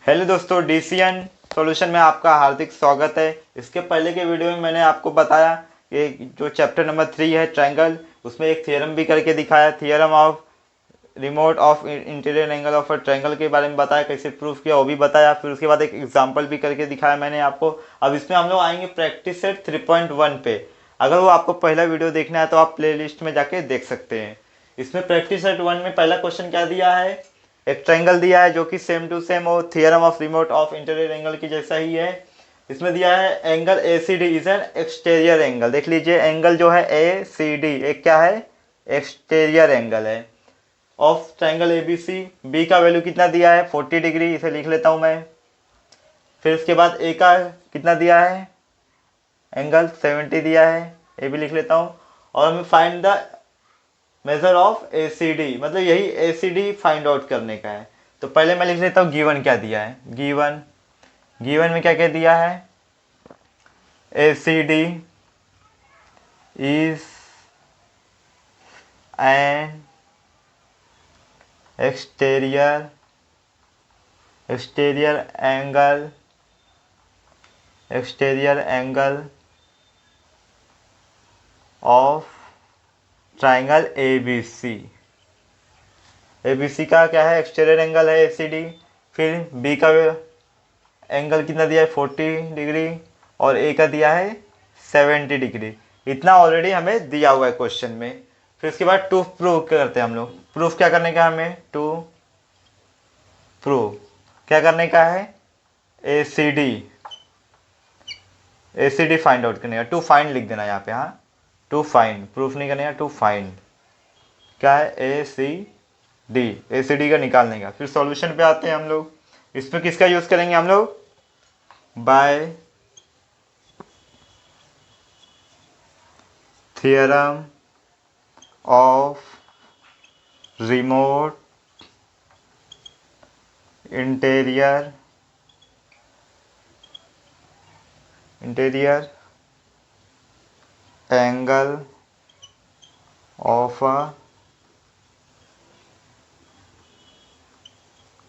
Hello दोस्तों, DCN solution में आपका हार्दिक स्वागत है। इसके पहले के वीडियो में मैंने आपको बताया कि जो चैप्टर नंबर 3 है ट्रायंगल, उसमें एक थियरम भी करके दिखाया, theorem of remote of interior angle of a triangle के बारे में बताया, कैसे प्रूफ किया वो भी बताया। फिर उसके बाद एक एग्जांपल भी करके दिखाया मैंने आपको। अब इसमें हम लोग आएंगे प्रैक्टिस सेट 3.1 पे। अगर वो आपको पहला वीडियो देखना है तो आप प्लेलिस्ट में जाके देख सकते हैं। इसमें प्रैक्टिस सेट 1 में पहला क्वेश्चन क्या दिया है, एक ट्रायंगल दिया है जो कि सेम टू सेम वो theorem of remote of interior angle की जैसा ही है। इसमें दिया है angle A C D is an exterior angle. देख लीजिए, एंगल जो है ए सी डी एक क्या है, एक्सटीरियर एंगल है of triangle A B C. B का वैल्यू कितना दिया है 40 डिग्री, इसे लिख लेता हूँ मैं। फिर उसके बाद ए का कितना दिया है, एंगल 70 दिया है, ए भी लिख लेता हूँ। और हमें find the measure of A C D, मतलब यही A C D find out करने का है। तो पहले मैं लिख लेता हूँ गिवन क्या दिया है। गिवन गिवन में क्या क्या दिया है, A C D is an exterior angle of triangle ABC। ABC का क्या है, एक्सटीरियर एंगल है ACD। फिर B का एंगल कितना दिया है 40 डिग्री और A का दिया है 70 डिग्री। इतना ऑलरेडी हमें दिया हुआ है क्वेश्चन में। फिर उसके बाद टू प्रूव करते हैं हम लोग। प्रूफ क्या करने का हमें, टू प्रूव क्या करने का है, ACD फाइंड आउट करने का। टू फाइंड लिख देना यहाँ पे, हाँ टू फाइंड, प्रूफ नहीं करने का, टू फाइंड क्या है ACD का निकालने का। फिर सॉल्यूशन पे आते हैं हम लोग। इसमें किसका यूज करेंगे हम लोग, by theorem of remote interior angle of a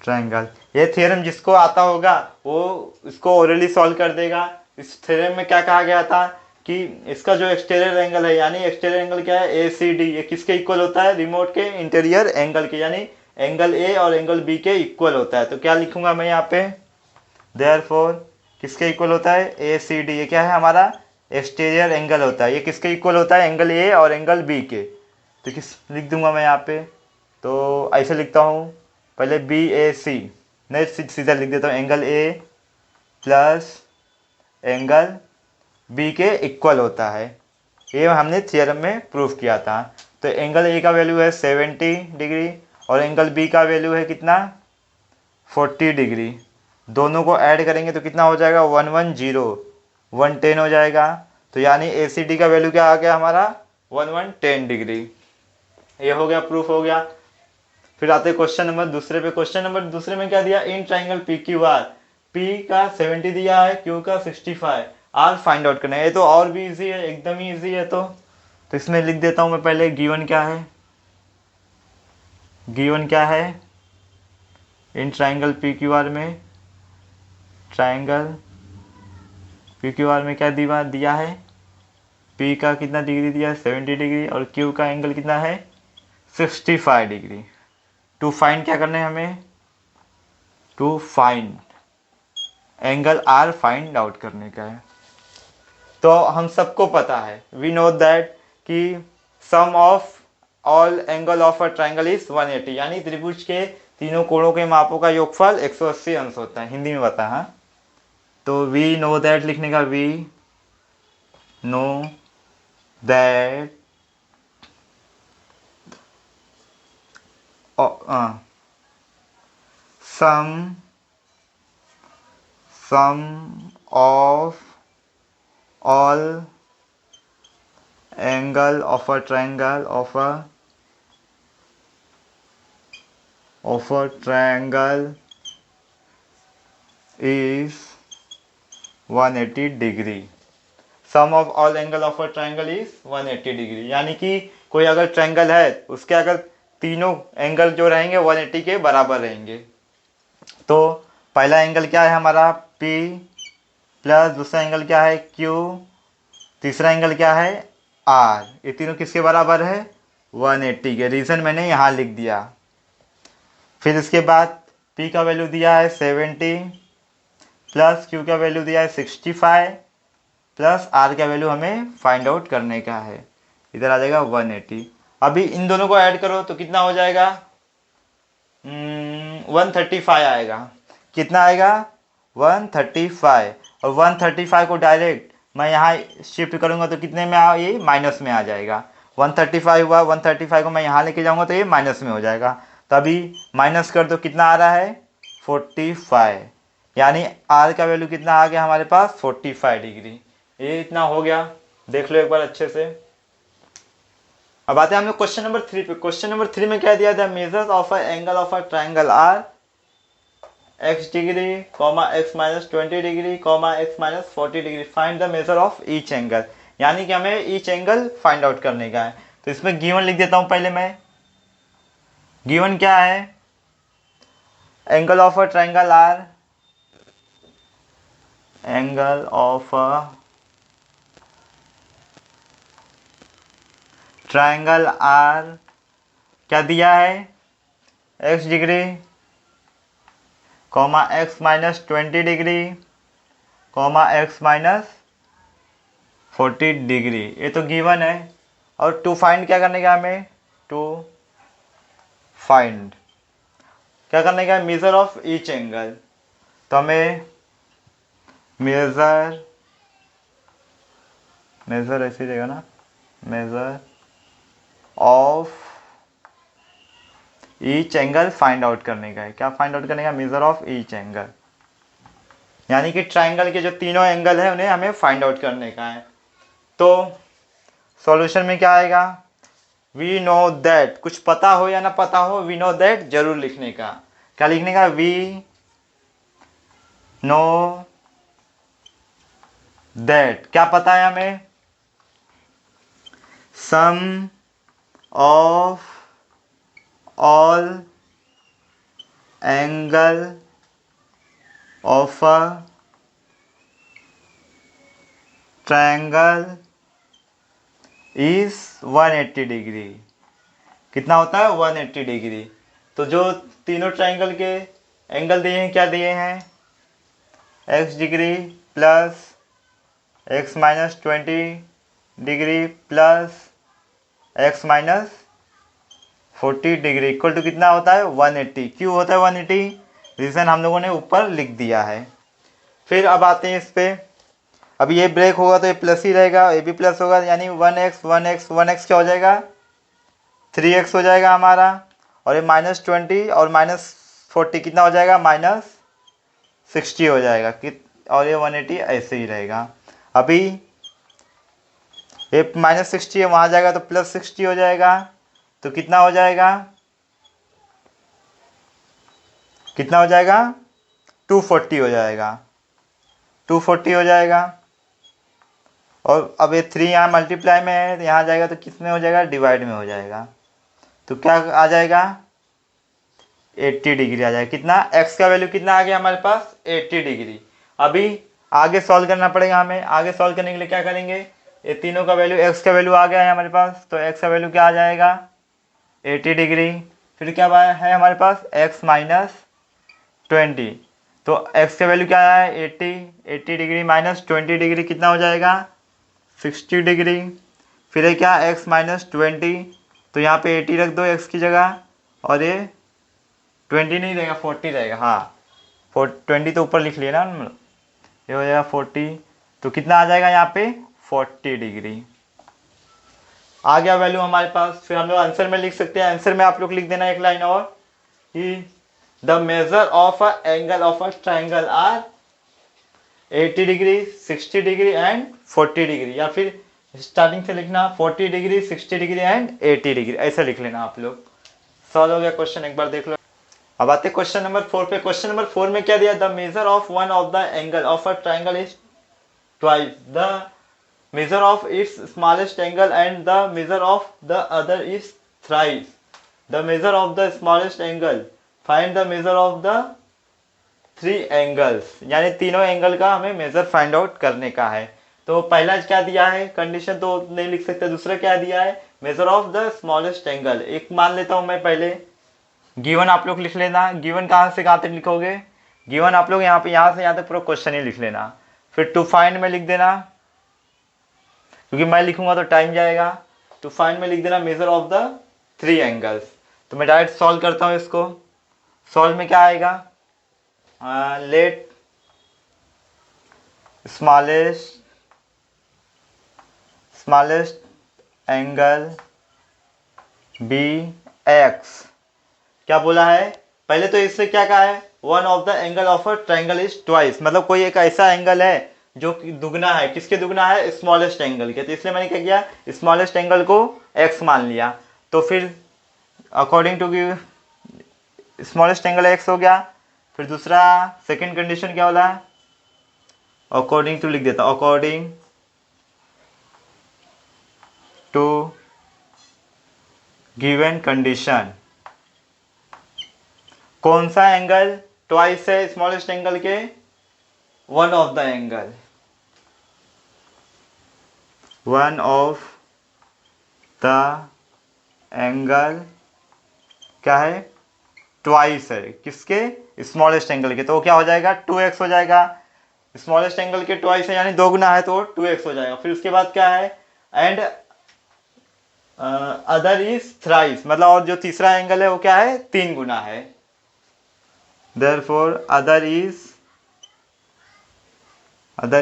triangle. ये थ्योरम जिसको आता होगा वो इसको ओरली सॉल्व कर देगा। इस थ्योरम में क्या कहा गया था कि इसका जो एक्सटीरियर एंगल है, यानी एक्सटीरियर एंगल क्या है ACD, ये किसके इक्वल होता है, रिमोट के इंटीरियर एंगल के, यानी एंगल A और एंगल B के इक्वल होता है। तो क्या लिखूंगा मैं यहाँ पे, देयरफॉर किसके इक्वल होता है ACD, ये क्या है हमारा एक्सटीरियर एंगल होता है। ये किसके इक्वल होता है, एंगल A और एंगल B के। तो किस लिख दूंगा मैं यहाँ पे, तो ऐसे लिखता हूँ पहले BAC, नहीं सीधा लिख देता हूँ, angle A plus angle B के इक्वल होता है। ये हमने थियरम में प्रूफ किया था। तो एंगल A का वैल्यू है 70 डिग्री और एंगल B का वैल्यू है कितना 40 डिग्री। दोनों को ऐड करेंगे तो कितना हो जाएगा 110, 110 हो जाएगा। तो यानी ACD का वैल्यू क्या आ गया हमारा 1110 डिग्री। ये हो गया, प्रूफ हो गया। फिर आते हैं क्वेश्चन नंबर दूसरे पे। क्वेश्चन नंबर दूसरे में क्या दिया, in triangle P Q R, P का 70 दिया है, क्यू का 65, आर फाइंड आउट करना है। ये तो और भी इजी है, एकदम ही इजी है। तो इसमें लिख देता हूं मैं पहले, गिवन क्या है, गिवन क्या है in triangle P Q R में, ट्राइंगल पी क्यू आर में क्या दिया है, पी का कितना डिग्री दिया है 70 डिग्री और क्यू का एंगल कितना है 65 डिग्री। टू फाइंड क्या करना है हमें, to find angle R find out करने का है। तो हम सबको पता है, वी नो दैट कि sum of all angle of a triangle is 180, यानी त्रिभुज के तीनों कोणों के मापों का योगफल 180 अंश होता है। हिंदी में बता, हाँ तो वी नो दैट लिखने का, we know that sum of all angle of a triangle is 180 degree. Sum of all angle of a triangle is 180 degree, यानी कि कोई अगर ट्रायंगल है उसके अगर तीनों एंगल जो रहेंगे 180 के बराबर रहेंगे। तो पहला एंगल क्या है हमारा P प्लस दूसरा एंगल क्या है Q, तीसरा एंगल क्या है R। ये तीनों किसके बराबर है 180 के। रीज़न मैंने यहाँ लिख दिया। फिर इसके बाद P का वैल्यू दिया है 70 प्लस Q का वैल्यू दिया है 65 प्लस R का वैल्यू हमें फाइंड आउट करने का है। इधर आ जाएगा 180। अभी इन दोनों को ऐड करो तो कितना हो जाएगा 135 आएगा। कितना आएगा 135। और 135 को डायरेक्ट मैं यहाँ शिफ्ट करूँगा तो कितने में ये माइनस में आ जाएगा। 135 हुआ, 135 को मैं यहाँ लेके जाऊँगा तो ये माइनस में हो जाएगा। तभी माइनस कर दो, कितना आ रहा है 45। यानी R का वैल्यू कितना आ गया हमारे पास 45 डिग्री। ये इतना हो गया, देख लो एक बार अच्छे से। अब आते हैं हम लोग क्वेश्चन नंबर 3 पे। क्वेश्चन नंबर 3 में क्या दिया था, measures of a angle of a triangle are x degree comma x minus 20 degree comma x minus 40 degree, find the measure of each angle. यानी कि हमें ईच एंगल फाइंड आउट करने का है। तो इसमें गिवन लिख देता हूं पहले मैं। गिवन क्या है, angle of a triangle are, angle of a triangle are क्या दिया है x degree comma x minus 20 degree comma x minus 40 degree. ये तो गिवन है। और टू फाइंड क्या करने का हमें, टू फाइंड क्या करने का है, मेजर ऑफ ईच एंगल। तो हमें मेजर ऐसे रहेगा ना, major of each angle find out करने का है। क्या फाइंड आउट करने का, मेजर ऑफ ईच एंगल। यानी कि ट्राइंगल के जो तीनों एंगल है उन्हें हमें फाइंड आउट करने का है। तो सॉल्यूशन में क्या आएगा, वी नो दैट, कुछ पता हो या ना पता हो, वी नो दैट जरूर लिखने का। क्या लिखने का, वी नो दैट, क्या पता है हमें, sum of all angle of a triangle is 180 degree. कितना होता है 180 डिग्री। तो जो तीनों ट्रायंगल के एंगल दिए हैं, क्या दिए हैं, x degree plus x minus 20 degree plus x minus 40 degree equal to कितना होता है 180। क्यों होता है 180, रीज़न हम लोगों ने ऊपर लिख दिया है। फिर अब आते हैं इस पे। अब ये ब्रेक होगा तो ये प्लस ही रहेगा, ये भी प्लस होगा, यानी 1x क्या हो जाएगा 3x हो जाएगा हमारा। और ये माइनस 20 और माइनस 40 कितना हो जाएगा -60 हो जाएगा। और ये 180 ऐसे ही रहेगा। अभी ये -60 है, वहाँ जाएगा तो +60 हो जाएगा। तो कितना हो जाएगा, 240 हो जाएगा, 240 हो जाएगा। और अब ये 3 यहाँ मल्टीप्लाई में है तो यहाँ जाएगा तो किस में हो जाएगा, डिवाइड में हो जाएगा। तो क्या आ जाएगा 80 डिग्री आ जाएगा। कितना, x का वैल्यू कितना आ गया हमारे पास 80 डिग्री। अभी आगे सॉल्व करना पड़ेगा हमें। आगे सॉल्व करने के लिए क्या करेंगे, ये तीनों का वैल्यू, x का वैल्यू आ गया है हमारे पास, तो x का वैल्यू क्या आ जाएगा 80 डिग्री। फिर क्या है हमारे पास x माइनस 20, तो x का वैल्यू क्या है 80 डिग्री माइनस 20 डिग्री कितना हो जाएगा 60 डिग्री। फिर है क्या x माइनस 20, तो यहाँ पे 80 रख दो x की जगह, और ये 20 नहीं रहेगा 40 रहेगा। हाँ 20 तो ऊपर लिख लिया ना हम लोग, ये हो जाएगा 40। तो कितना आ जाएगा यहाँ पे 40 डिग्री आ गया वैल्यू हमारे पास। फिर हम लोग आंसर में लिख सकते हैं। आंसर में आप लोग लिख देना एक लाइन और, कि the measure of a angle of a triangle are 80 degree 60 degree and 40 degree, या फिर स्टार्टिंग से लिखना 40 डिग्री 60 डिग्री एंड 80 डिग्री, ऐसा लिख लेना आप लोग। सॉल्व हो गया क्वेश्चन, एक बार देख लो। अब आते क्वेश्चन नंबर 4 पे। क्वेश्चन नंबर 4 में क्या दिया, the measure of one of the angle of a triangle is twice the measure of its smallest angle and the measure of the other is thrice the measure of the smallest angle, find the measure of the 3 angles, यानी तीनों angle का हमें measure find out करने का है। तो पहला क्या दिया है, कंडीशन तो नहीं लिख सकते, दूसरा क्या दिया है, measure of the smallest angle. एक मान लेता हूं मैं पहले, गिवन आप लोग लिख लेना। गिवन कहाँ से कहाँ तक लिखोगे, गिवन आप लोग यहाँ पे यहाँ से यहाँ तक पूरा क्वेश्चन ही लिख लेना, फिर टू फाइंड में लिख देना, क्योंकि मैं लिखूंगा तो टाइम जाएगा। टू फाइंड में लिख देना मेजर ऑफ द 3 एंगल्स। तो मैं डायरेक्ट सॉल्व करता हूँ इसको। सॉल्व में क्या आएगा, let smallest angle be x. क्या बोला है, पहले तो इससे क्या कहा है, one of the angle of a triangle is twice, मतलब कोई एक ऐसा एंगल है जो कि दुगना है, किसके दुगना है, स्मॉलेस्ट एंगल के। तो इसलिए मैंने क्या किया, स्मॉलेस्ट एंगल को x मान लिया। तो फिर according to smallest angle x हो गया। फिर दूसरा सेकंड कंडीशन क्या बोला, अकॉर्डिंग टू लिख देता हूं, अकॉर्डिंग टू गिवन कंडीशन, कौन सा एंगल ट्वाइस है स्मॉलेस्ट एंगल के, one of the angle, one of the angle क्या है, ट्वाइस है किसके, स्मॉलेस्ट एंगल के। तो क्या हो जाएगा, 2x हो जाएगा। स्मॉलेस्ट एंगल के ट्वाइस है यानी दो गुना है, तो 2x हो जाएगा। फिर उसके बाद क्या है, एंड अदर इज थ्राइस, मतलब और जो तीसरा एंगल है वो क्या है, 3 गुना है। देयरफॉर अदर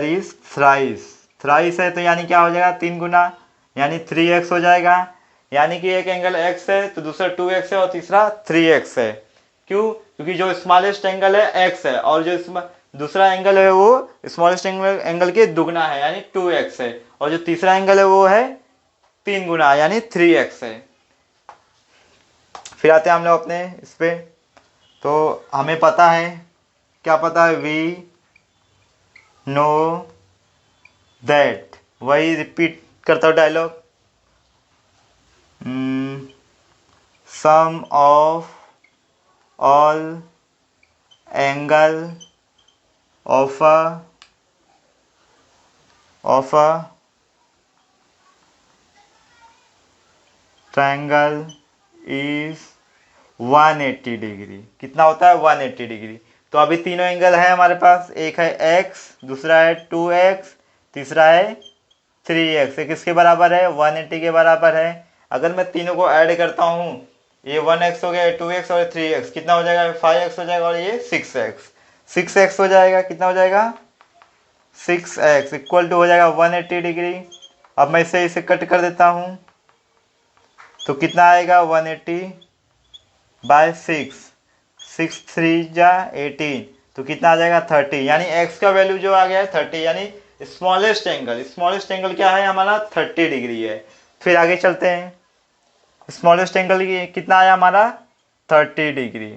इज थ्राइस है, तो यानी क्या हो जाएगा, 3 गुना, यानी 3x हो जाएगा। यानी कि एक एंगल x है तो दूसरा 2x है और तीसरा 3x है। क्यों, क्योंकि जो स्मॉलेस्ट एंगल है x है और जो दूसरा एंगल है वो स्मॉलेस्ट एंगल के दुगना है यानी 2x है, और जो तीसरा एंगल है वो है 3 गुना यानी 3x है। फिर आते हैं हम लोग अपने इस पे। तो हमें पता है, क्या पता है, वी नो दैट, वही रिपीट करता हूँ dialogue, sum of all angle of a triangle is 180 degree. कितना होता है, 180 डिग्री। तो अभी तीनों एंगल है हमारे पास, एक है x, दूसरा है 2x, तीसरा है 3x। ये किसके बराबर है, 180 के बराबर है। अगर मैं तीनों को ऐड करता हूँ, ये 1x हो गया, 2x और 3x, कितना हो जाएगा, 5x हो जाएगा, और ये 6x हो जाएगा। कितना हो जाएगा, 6x इक्वल टू हो जाएगा 180 डिग्री। अब मैं इसे कट कर देता हूँ, तो कितना आएगा, 180 बाय 6 3 जा 18, तो कितना आ जाएगा 30, यानी x का वैल्यू जो आ गया है 30, यानी स्मॉलेस्ट एंगल क्या है हमारा, 30 डिग्री है। फिर आगे चलते हैं, स्मॉलेस्ट एंगल कितना आया हमारा, 30 डिग्री।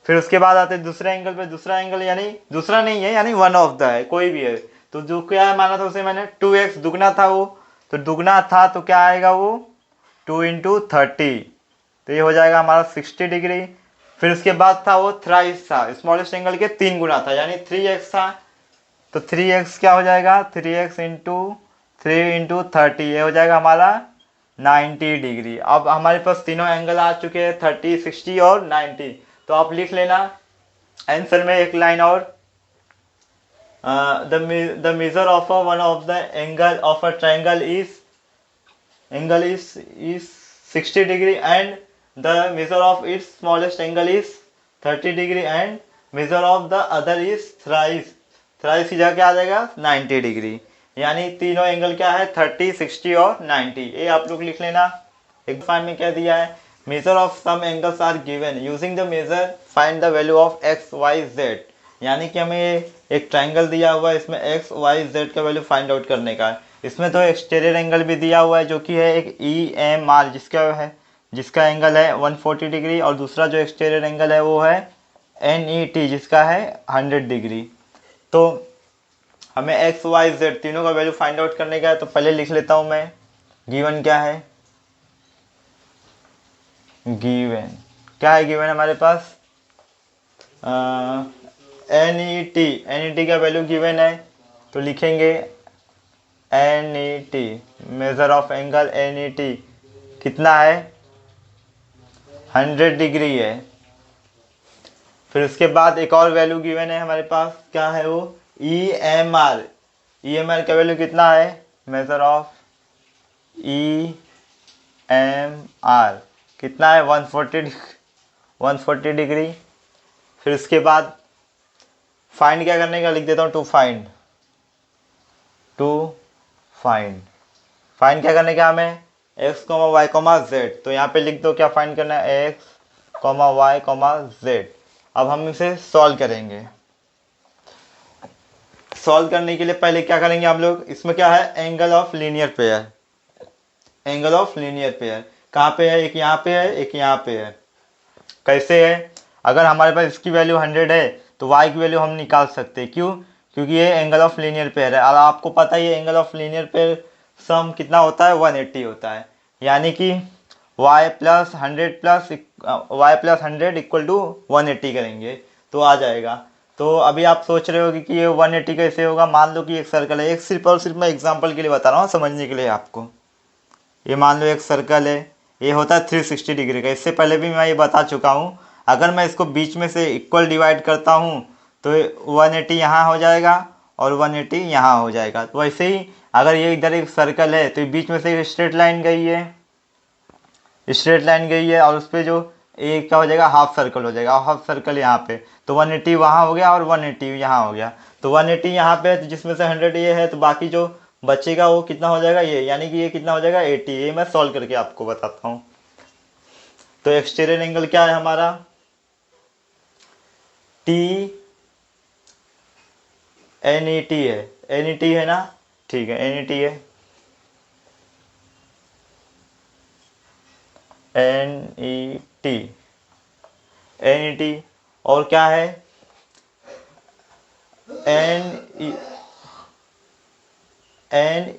फिर उसके बाद आते हैं दूसरे एंगल पे, दूसरा एंगल यानी दूसरा नहीं है, यानी वन ऑफ द है, कोई भी है। तो जो क्या है माना था उसे मैंने, 2x दुगना था वो, तो दुगना था तो क्या आएगा वो, 2 इंटू 30, तो ये हो जाएगा हमारा 60 डिग्री। फिर उसके बाद था वो थ्राइस था, स्मॉलेस्ट एंगल के 3 गुना था यानी 3x था, तो 3x क्या हो जाएगा, 3x इंटू 3 इंटू 30, ये हो जाएगा हमारा 90 डिग्री। अब हमारे पास तीनों एंगल आ चुके हैं, 30 60 और 90। तो आप लिख लेना आंसर में एक लाइन और, the measure of one of the angle of a triangle is 60 degree and the measure of its smallest angle is 30 degree and measure of the other is thrice की जगह क्या आ जाएगा, 90 डिग्री। यानी तीनों angle क्या है, 30 60 और 90। ये आप लोग लिख लेना। एक फाइंड में क्या दिया है, measure of some angles are given using the measure find the value of x y z. यानी कि हमें एक ट्राइंगल दिया हुआ है, इसमें एक्स वाई जेड का वैल्यू फाइंड आउट करने का है। इसमें तो एक्सटीरियर एंगल भी दिया हुआ है जो कि है एक EMR, जिसका एंगल है 140 डिग्री, और दूसरा जो एक्सटीरियर एंगल है वो है NET जिसका है 100 डिग्री। तो हमें एक्स वाई जेड तीनों का वैल्यू फाइंड आउट करने का है। तो पहले लिख लेता हूँ मैं, गिवन क्या है, गिवन क्या है, गिवन हमारे पास एन ई टी का वैल्यू गिवन है, तो लिखेंगे N E T, measure of angle N E T कितना है 100 डिग्री है। फिर उसके बाद एक और वैल्यू गिवन है हमारे पास, क्या है वो, ई एम आर का वैल्यू कितना है, measure of E M R कितना है 140 डिग्री। फिर उसके बाद फाइंड क्या करने का लिख देता हूँ, टू फाइंड क्या करने का हमें, x, y, z। तो यहाँ पे लिख दो क्या फाइंड करना है, x, y, z। अब हम इसे सॉल्व करेंगे। सॉल्व करने के लिए पहले क्या करेंगे हम लोग, इसमें क्या है, एंगल ऑफ लीनियर पेयर कहाँ पे है, एक यहाँ पे है, एक यहाँ पे है। कैसे है, अगर हमारे पास इसकी वैल्यू 100 है तो y की वैल्यू हम निकाल सकते हैं, क्यों, क्योंकि ये एंगल ऑफ लीनियर पेयर है। और आपको पता ही है एंगल ऑफ लीनियर पेयर सम कितना होता है, 180 होता है। यानी कि y प्लस 100 इक्वल टू 180 करेंगे तो आ जाएगा। तो अभी आप सोच रहे हो कि ये 180 कैसे होगा। मान लो कि एक सर्कल है, एक सिर्फ और सिर्फ मैं एग्जांपल के लिए बता रहा हूँ समझने के लिए आपको। ये मान लो एक सर्कल है, ये होता है 360 डिग्री का। इससे पहले भी मैं ये बता चुका हूँ, अगर मैं इसको बीच में से इक्वल डिवाइड करता हूँ तो 180 यहाँ हो जाएगा और 180 यहाँ हो जाएगा। तो वैसे ही अगर ये इधर एक सर्कल है तो बीच में से एक स्ट्रेट लाइन गई है और उस पर जो एक क्या हो जाएगा, हाफ सर्कल हो जाएगा। हाफ सर्कल यहाँ पे, तो 180 वहाँ हो गया और 180 यहाँ हो गया। तो 180 यहाँ पे है, तो जिसमें से 100 ये है, तो बाकी जो बचेगा वो कितना हो जाएगा, ये, यानी कि ये कितना हो जाएगा 80। ये मैं सॉल्व करके आपको बताता हूँ। तो एक्सटीरियर एंगल क्या है हमारा, टी एन ई टी है ना, ठीक है, एन ई टी है, एन ई टी और क्या है, एन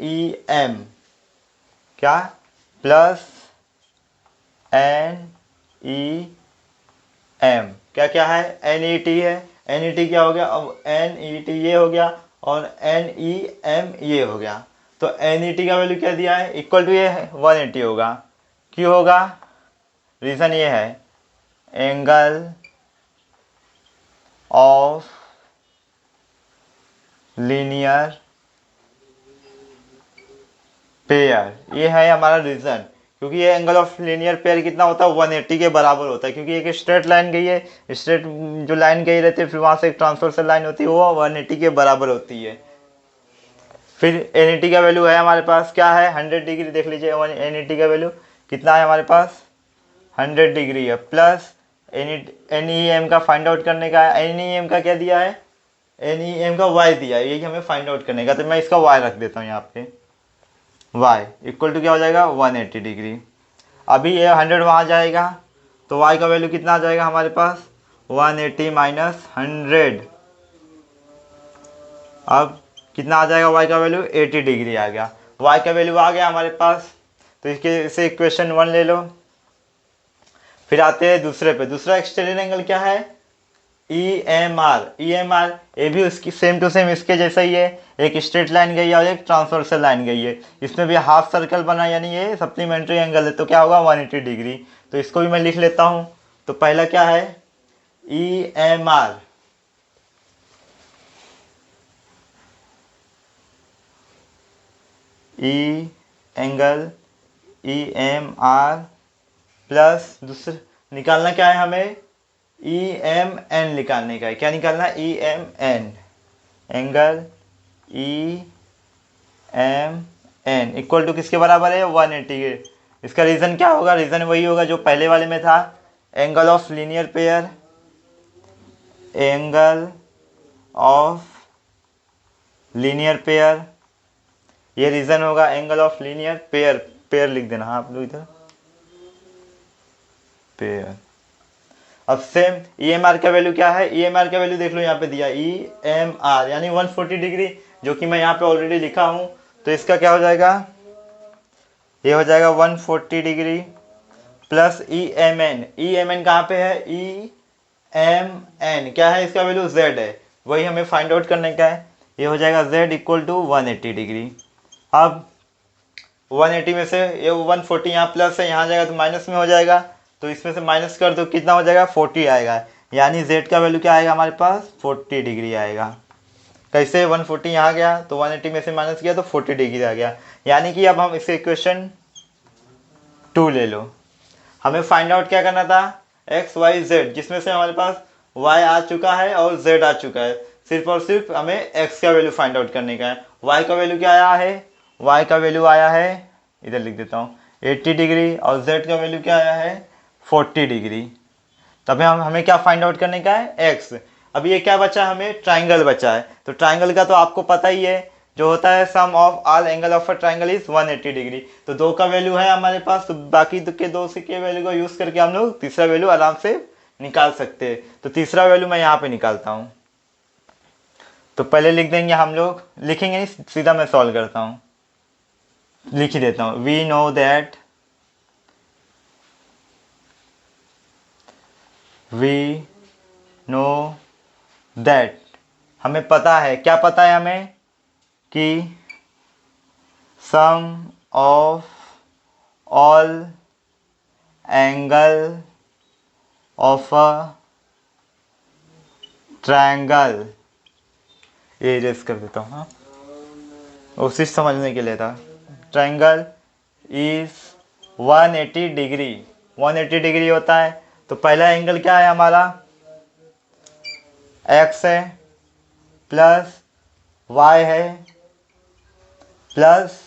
ई एम क्या, प्लस एन ई एम क्या है, एन ई टी है। एन ई टी क्या हो गया, अब एन ई टी ये हो गया और एन ई एम ये हो गया। तो एन ई टी का वैल्यू क्या दिया है, इक्वल टू ये है 180 होगा। क्यों होगा, रीज़न ये है, एंगल ऑफ लीनियर पेयर, ये है हमारा रीज़न। क्योंकि ये एंगल ऑफ लीनियर पेयर कितना होता है, 180 के बराबर होता है। क्योंकि एक स्ट्रेट लाइन गई है, स्ट्रेट जो लाइन गई रहती है, फिर वहाँ से एक ट्रांसवर्सल लाइन होती है, वो 180 के बराबर होती है। फिर एन ई टी का वैल्यू है हमारे पास, क्या है, 100 डिग्री। देख लीजिए एन ई टी का वैल्यू कितना है हमारे पास, 100 डिग्री है। प्लस एन ई एम का फाइंड आउट करने का है। एन ई एम का क्या दिया है, एन ई एम का वाई दिया है, यही हमें फाइंड आउट करने का। तो मैं इसका वाई रख देता हूँ यहाँ पे, y इक्वल टू क्या हो जाएगा 180 डिग्री। अभी ये 100 वहाँ जाएगा तो y का वैल्यू कितना आ जाएगा हमारे पास, 180 माइनस 100। अब कितना आ जाएगा y का वैल्यू, 80 डिग्री आ गया। y का वैल्यू आ गया हमारे पास, तो इसके से इक्वेशन 1 ले लो। फिर आते हैं दूसरे पे। दूसरा एक्सटीरियर एंगल क्या है, ई एम आर ये भी उसकी सेम टू सेम इसके जैसा ही है। एक स्ट्रेट लाइन गई है और एक ट्रांसवर्सल लाइन गई है। इसमें भी हाफ सर्कल बना, यानी ये सप्लीमेंट्री एंगल है। तो क्या होगा 180 डिग्री। तो इसको भी मैं लिख लेता हूँ। तो पहला क्या है, E M R, E angle E M R plus दूसरा निकालना क्या है हमें, ई एम एन निकालने का है। क्या निकालना है, E M N, angle E M N equal to किसके बराबर है, 180 के। इसका रीज़न क्या होगा, रीज़न वही होगा जो पहले वाले में था, angle of linear pair, angle of linear pair, ये रीज़न होगा एंगल ऑफ लीनियर पेयर लिख देना आप लोग इधर, पेयर। अब सेम ई एम आर का वैल्यू क्या है, ई एम आर का वैल्यू देख लो यहाँ पे दिया, ई एम आर यानी 140 डिग्री, जो कि मैं यहाँ पे ऑलरेडी लिखा हूँ। तो इसका क्या हो जाएगा, ये हो जाएगा 140 degree plus E M N. E M N कहाँ पे है, ई एम एन क्या है, इसका वैल्यू z है। वही हमें फाइंड आउट करने का है। ये हो जाएगा z इक्वल टू 180 डिग्री। अब 180 में से ये 140 यहाँ प्लस है, यहाँ जाएगा तो माइनस में हो जाएगा, तो इसमें से माइनस कर दो, कितना हो जाएगा 40 आएगा, यानी z का वैल्यू क्या आएगा हमारे पास 40 डिग्री आएगा। कैसे 140 यहाँ गया तो 180 में से माइनस किया तो 40 डिग्री आ गया, यानी कि अब हम इसे इक्वेशन 2 ले लो। हमें फाइंड आउट क्या करना था, एक्स वाई जेड, जिसमें से हमारे पास y आ चुका है और z आ चुका है, सिर्फ और सिर्फ हमें x का वैल्यू फाइंड आउट करने का है। y का वैल्यू क्या आया है, y का वैल्यू आया है, इधर लिख देता हूँ 80 डिग्री, और z का वैल्यू क्या आया है 40 डिग्री। तब हमें क्या फाइंड आउट करने का है x। अब ये क्या बचा, हमें ट्राइंगल बचा है, तो ट्राइंगल का तो आपको पता ही है, जो होता है sum of all angle of a triangle is 180 degree. तो 2 का वैल्यू है हमारे पास, तो बाकी के 2 के वैल्यू को यूज़ करके हम लोग तीसरा वैल्यू आराम से निकाल सकते हैं। तो तीसरा वैल्यू मैं यहाँ पे निकालता हूँ। तो पहले लिख देंगे हम लोग, लिखेंगे नहीं सीधा मैं सॉल्व करता हूँ, लिख ही देता हूँ। वी नो दैट हमें पता है, क्या पता है हमें, कि sum of all angle of a triangle, ये इरेज कर देता हूँ, हाँ उसी समझने के लिए था। ट्रायंगल इज 180 डिग्री, 180 डिग्री होता है। तो पहला एंगल क्या है हमारा, x है प्लस y है प्लस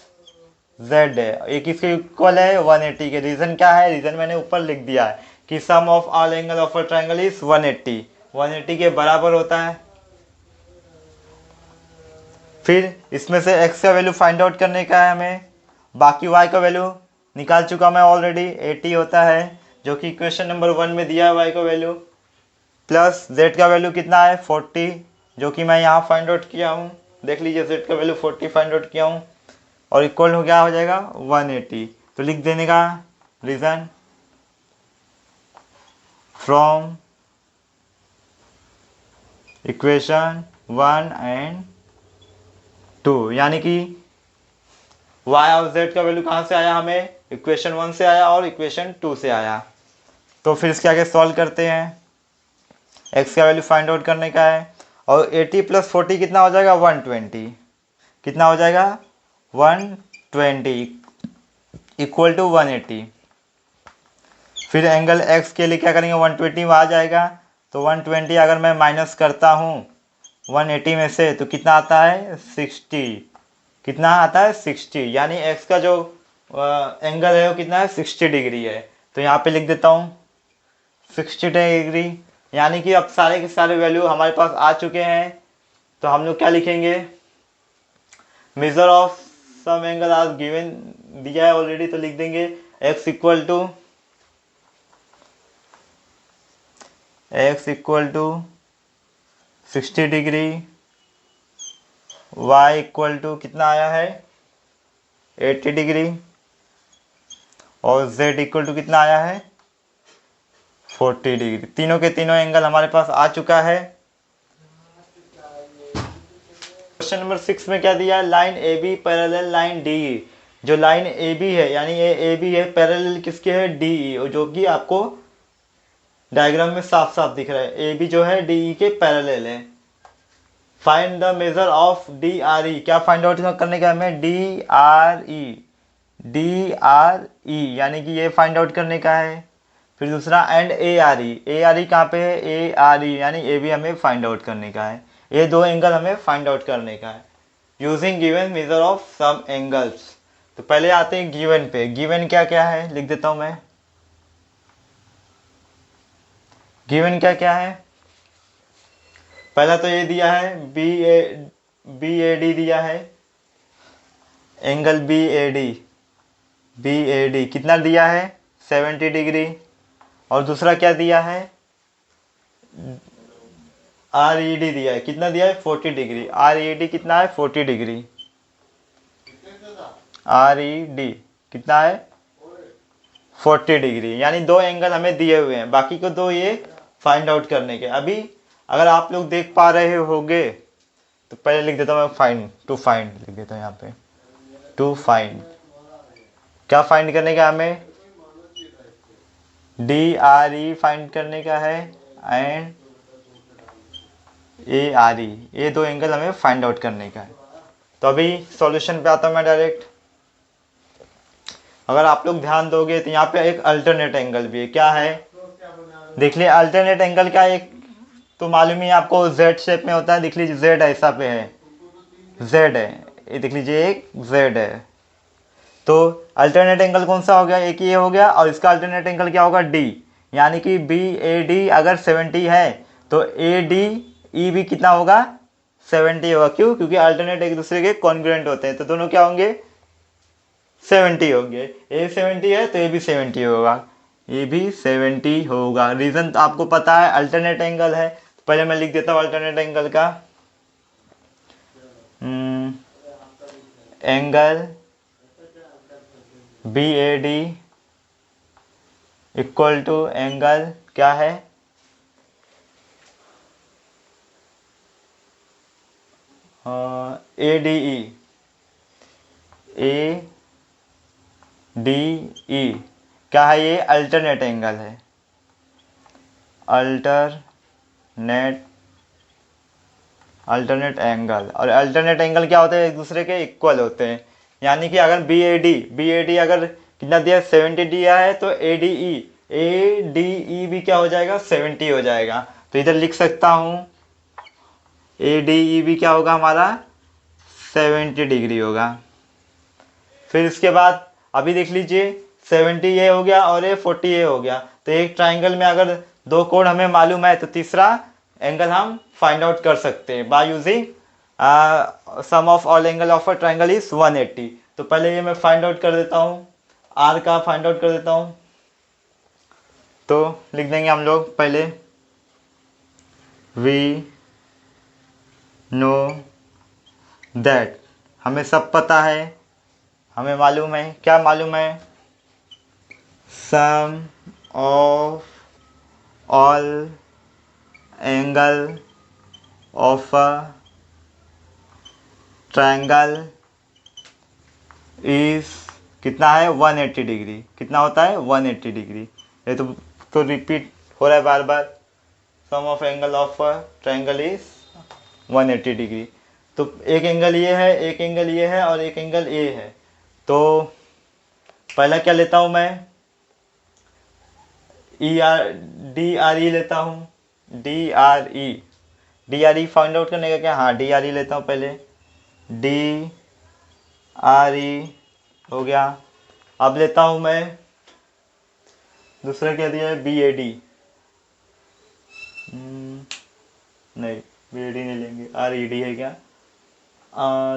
z है, ये किसके इक्वल है 180 के। रीजन क्या है, रीजन मैंने ऊपर लिख दिया है कि sum of all angle of a triangle is 180 के बराबर होता है। फिर इसमें से x का वैल्यू फाइंड आउट करने का है हमें, बाकी y का वैल्यू निकाल चुका मैं ऑलरेडी, 80 होता है जो कि इक्वेशन नंबर 1 में दिया है y का वैल्यू, प्लस z का वैल्यू कितना है 40, जो कि मैं यहाँ फाइंड आउट किया हूँ, देख लीजिए z का वैल्यू 40 फाइंड आउट किया हूँ, और इक्वल हो क्या हो जाएगा 180। तो लिख देने का रीजन फ्रॉम इक्वेशन 1 एंड 2, यानी कि y और z का वैल्यू कहाँ से आया, हमें इक्वेशन 1 से आया और इक्वेशन 2 से आया। तो फिर इसके आगे सॉल्व करते हैं, x का वैल्यू फाइंड आउट करने का है, और 80 प्लस 40 कितना हो जाएगा 120, कितना हो जाएगा 120 इक्वल टू 180। फिर एंगल x के लिए क्या करेंगे 120 आ जाएगा, तो 120 अगर मैं माइनस करता हूँ 180 में से तो कितना आता है 60, कितना आता है 60, यानी x का जो एंगल है वो कितना है 60 डिग्री है। तो यहाँ पे लिख देता हूँ 60 डिग्री, यानी कि अब सारे के सारे वैल्यू हमारे पास आ चुके हैं। तो हम लोग क्या लिखेंगे, measure of sum angle as given दिया है ऑलरेडी, तो लिख देंगे x equal to 60 degree, y equal to कितना आया है 80 डिग्री, और z इक्वल टू कितना आया है 40 डिग्री। तीनों के तीनों एंगल हमारे पास आ चुका है। क्वेश्चन नंबर 6 में क्या दिया है, line A B parallel line D E. जो लाइन ए बी है यानी ये ए बी है, पैरेलल किसके है डी ई, जो कि आपको डायग्राम में साफ साफ दिख रहा है, ए बी जो है डी ई के पैरेलल है। Find the measure of D R E, क्या फाइंड आउट करने का हमें डी आर ई, यानी कि ये फाइंड आउट करने का है। फिर दूसरा एंड ए आर ई कहाँ पे है, ए आर ई यानी ए भी हमें फाइंड आउट करने का है। ये 2 एंगल हमें फाइंड आउट करने का है using given measure of some angles. तो पहले आते हैं गिवन पे, गिवन क्या क्या है लिख देता हूं मैं। गिवन क्या क्या है, पहला तो ये दिया है बी ए डी दिया है, एंगल बी ए डी कितना दिया है 70 डिग्री, और दूसरा क्या दिया है आर ई डी दिया है, कितना दिया है 40 डिग्री, आर ई डी कितना है 40 डिग्री, आर ई डी कितना है 40 डिग्री, यानी 2 एंगल हमें दिए हुए हैं, बाकी को 2 ये फाइंड आउट करने के। अभी अगर आप लोग देख पा रहे होंगे तो पहले लिख देता हूँ मैं फाइंड, टू फाइंड लिख देता हूँ यहाँ पे, टू फाइंड। क्या फाइंड करने का हमें? DRE फाइंड करने का है एंड ARE, ये दो एंगल हमें फाइंड आउट करने का है। तो अभी सॉल्यूशन पे आता हूँ मैं डायरेक्ट। अगर आप लोग ध्यान दोगे तो यहाँ पे एक अल्टरनेट एंगल भी है। क्या है? देख लीजिए अल्टरनेट एंगल का एक तो मालूम ही है आपको, Z शेप में होता है। देख लीजिए Z ऐसा पे है, Z है, ये देख लीजिए एक Z है। तो अल्टरनेट एंगल कौन सा हो गया? एक ये हो गया, और इसका अल्टरनेट एंगल क्या होगा? D, यानी कि BAD अगर 70 है तो ADE भी कितना होगा? 70 होगा। क्यों? क्योंकि अल्टरनेट एक दूसरे के कॉन्ग्रुएंट होते हैं, तो दोनों क्या होंगे? 70 होंगे। A 70 है तो ये भी 70 होगा, ये भी 70 होगा। रीजन तो आपको पता है, अल्टरनेट एंगल है। तो पहले मैं लिख देता हूँ अल्टरनेट एंगल का, angle BAD equal to angle क्या है? ADE, ADE क्या है? ये अल्टरनेट एंगल है, अल्टरनेट एंगल। और अल्टरनेट एंगल क्या होते हैं? एक दूसरे के इक्वल होते हैं। यानी कि अगर BAD अगर कितना दिया? 70 दिया है, तो ADE भी क्या हो जाएगा? 70 हो जाएगा। तो इधर लिख सकता हूँ ADE भी क्या होगा हमारा? 70 डिग्री होगा। फिर इसके बाद अभी देख लीजिए 70 ये हो गया और ये 40 ये हो गया। तो एक ट्राइंगल में अगर दो कोण हमें मालूम है तो तीसरा एंगल हम फाइंड आउट कर सकते हैं by using sum of all angle of a triangle is 180। तो पहले ये मैं फाइंड आउट कर देता हूँ, आर का फाइंड आउट कर देता हूँ। तो लिख देंगे हम लोग पहले, वी नो दैट, हमें सब पता है, हमें मालूम है। क्या मालूम है? Sum of all angle of a triangle is कितना है? 180 डिग्री। कितना होता है? 180 डिग्री। ये तो रिपीट हो रहा है बार बार। Sum of angle of a triangle is 180 degree. तो एक एंगल ये है, एक एंगल ये है और एक एंगल ए है। तो पहला क्या लेता हूँ मैं? DRE लेता हूँ, DRE फाइंड आउट करने का क्या? हाँ, DRE लेता हूँ पहले, DRE हो गया। अब लेता हूँ मैं दूसरा, क्या दिया है? BAD, नहीं BAD नहीं लेंगे, RED है क्या?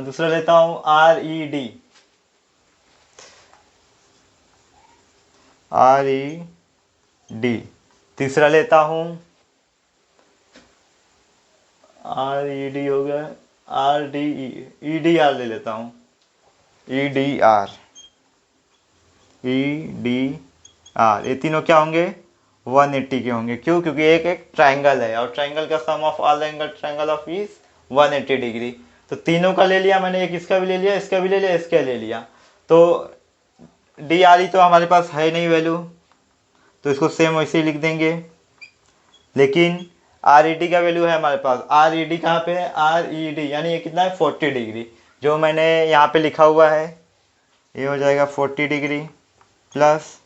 दूसरा लेता हूँ RED। तीसरा लेता हूँ RED हो गया, RDE, EDR ले लेता हूँ, EDR। ये तीनों क्या होंगे? 180 के होंगे। क्यों? क्योंकि एक एक ट्राइंगल है और ट्राइंगल का sum of all angle triangle of is 180 degree. तो तीनों का ले लिया मैंने, एक इसका भी ले लिया, इसका भी ले लिया, इसका ले लिया। तो DRE तो हमारे पास है नहीं वैल्यू, तो इसको सेम वैसे ही लिख देंगे। लेकिन RED का वैल्यू है हमारे पास। RED कहाँ पे है? RED यानी ये कितना है? 40 डिग्री। जो मैंने यहाँ पे लिखा हुआ है ये हो जाएगा 40 डिग्री प्लस,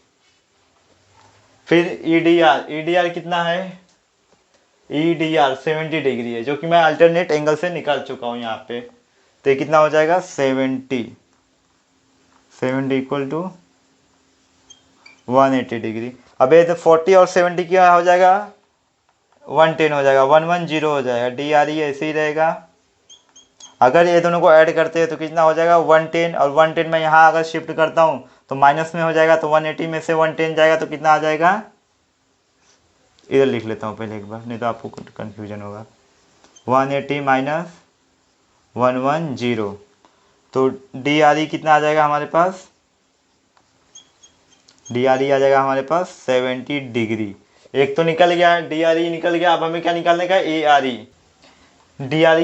फिर EDR कितना है? EDR 70 डिग्री है, जो कि मैं अल्टरनेट एंगल से निकाल चुका हूँ यहाँ पे। तो ये कितना हो जाएगा? 70 इक्वल टू 180 डिग्री। अब ये तो 40 और 70 क्या हो जाएगा? 110 हो जाएगा, 110 हो जाएगा। DRE ऐसे ही रहेगा। अगर ये दोनों को ऐड करते हैं तो कितना हो जाएगा? 110, और 110 में यहाँ अगर शिफ्ट करता हूँ तो माइनस में हो जाएगा, तो 180 में से 110 जाएगा तो कितना आ जाएगा? इधर लिख लेता हूँ पहले एक बार, नहीं तो आपको कन्फ्यूजन होगा। 180 माइनस 110, तो DRE कितना आ जाएगा हमारे पास? DRE आ जाएगा हमारे पास 70 डिग्री। एक तो निकल गया, डी आर ई निकल गया। अब हमें क्या निकालने का, A R E. D R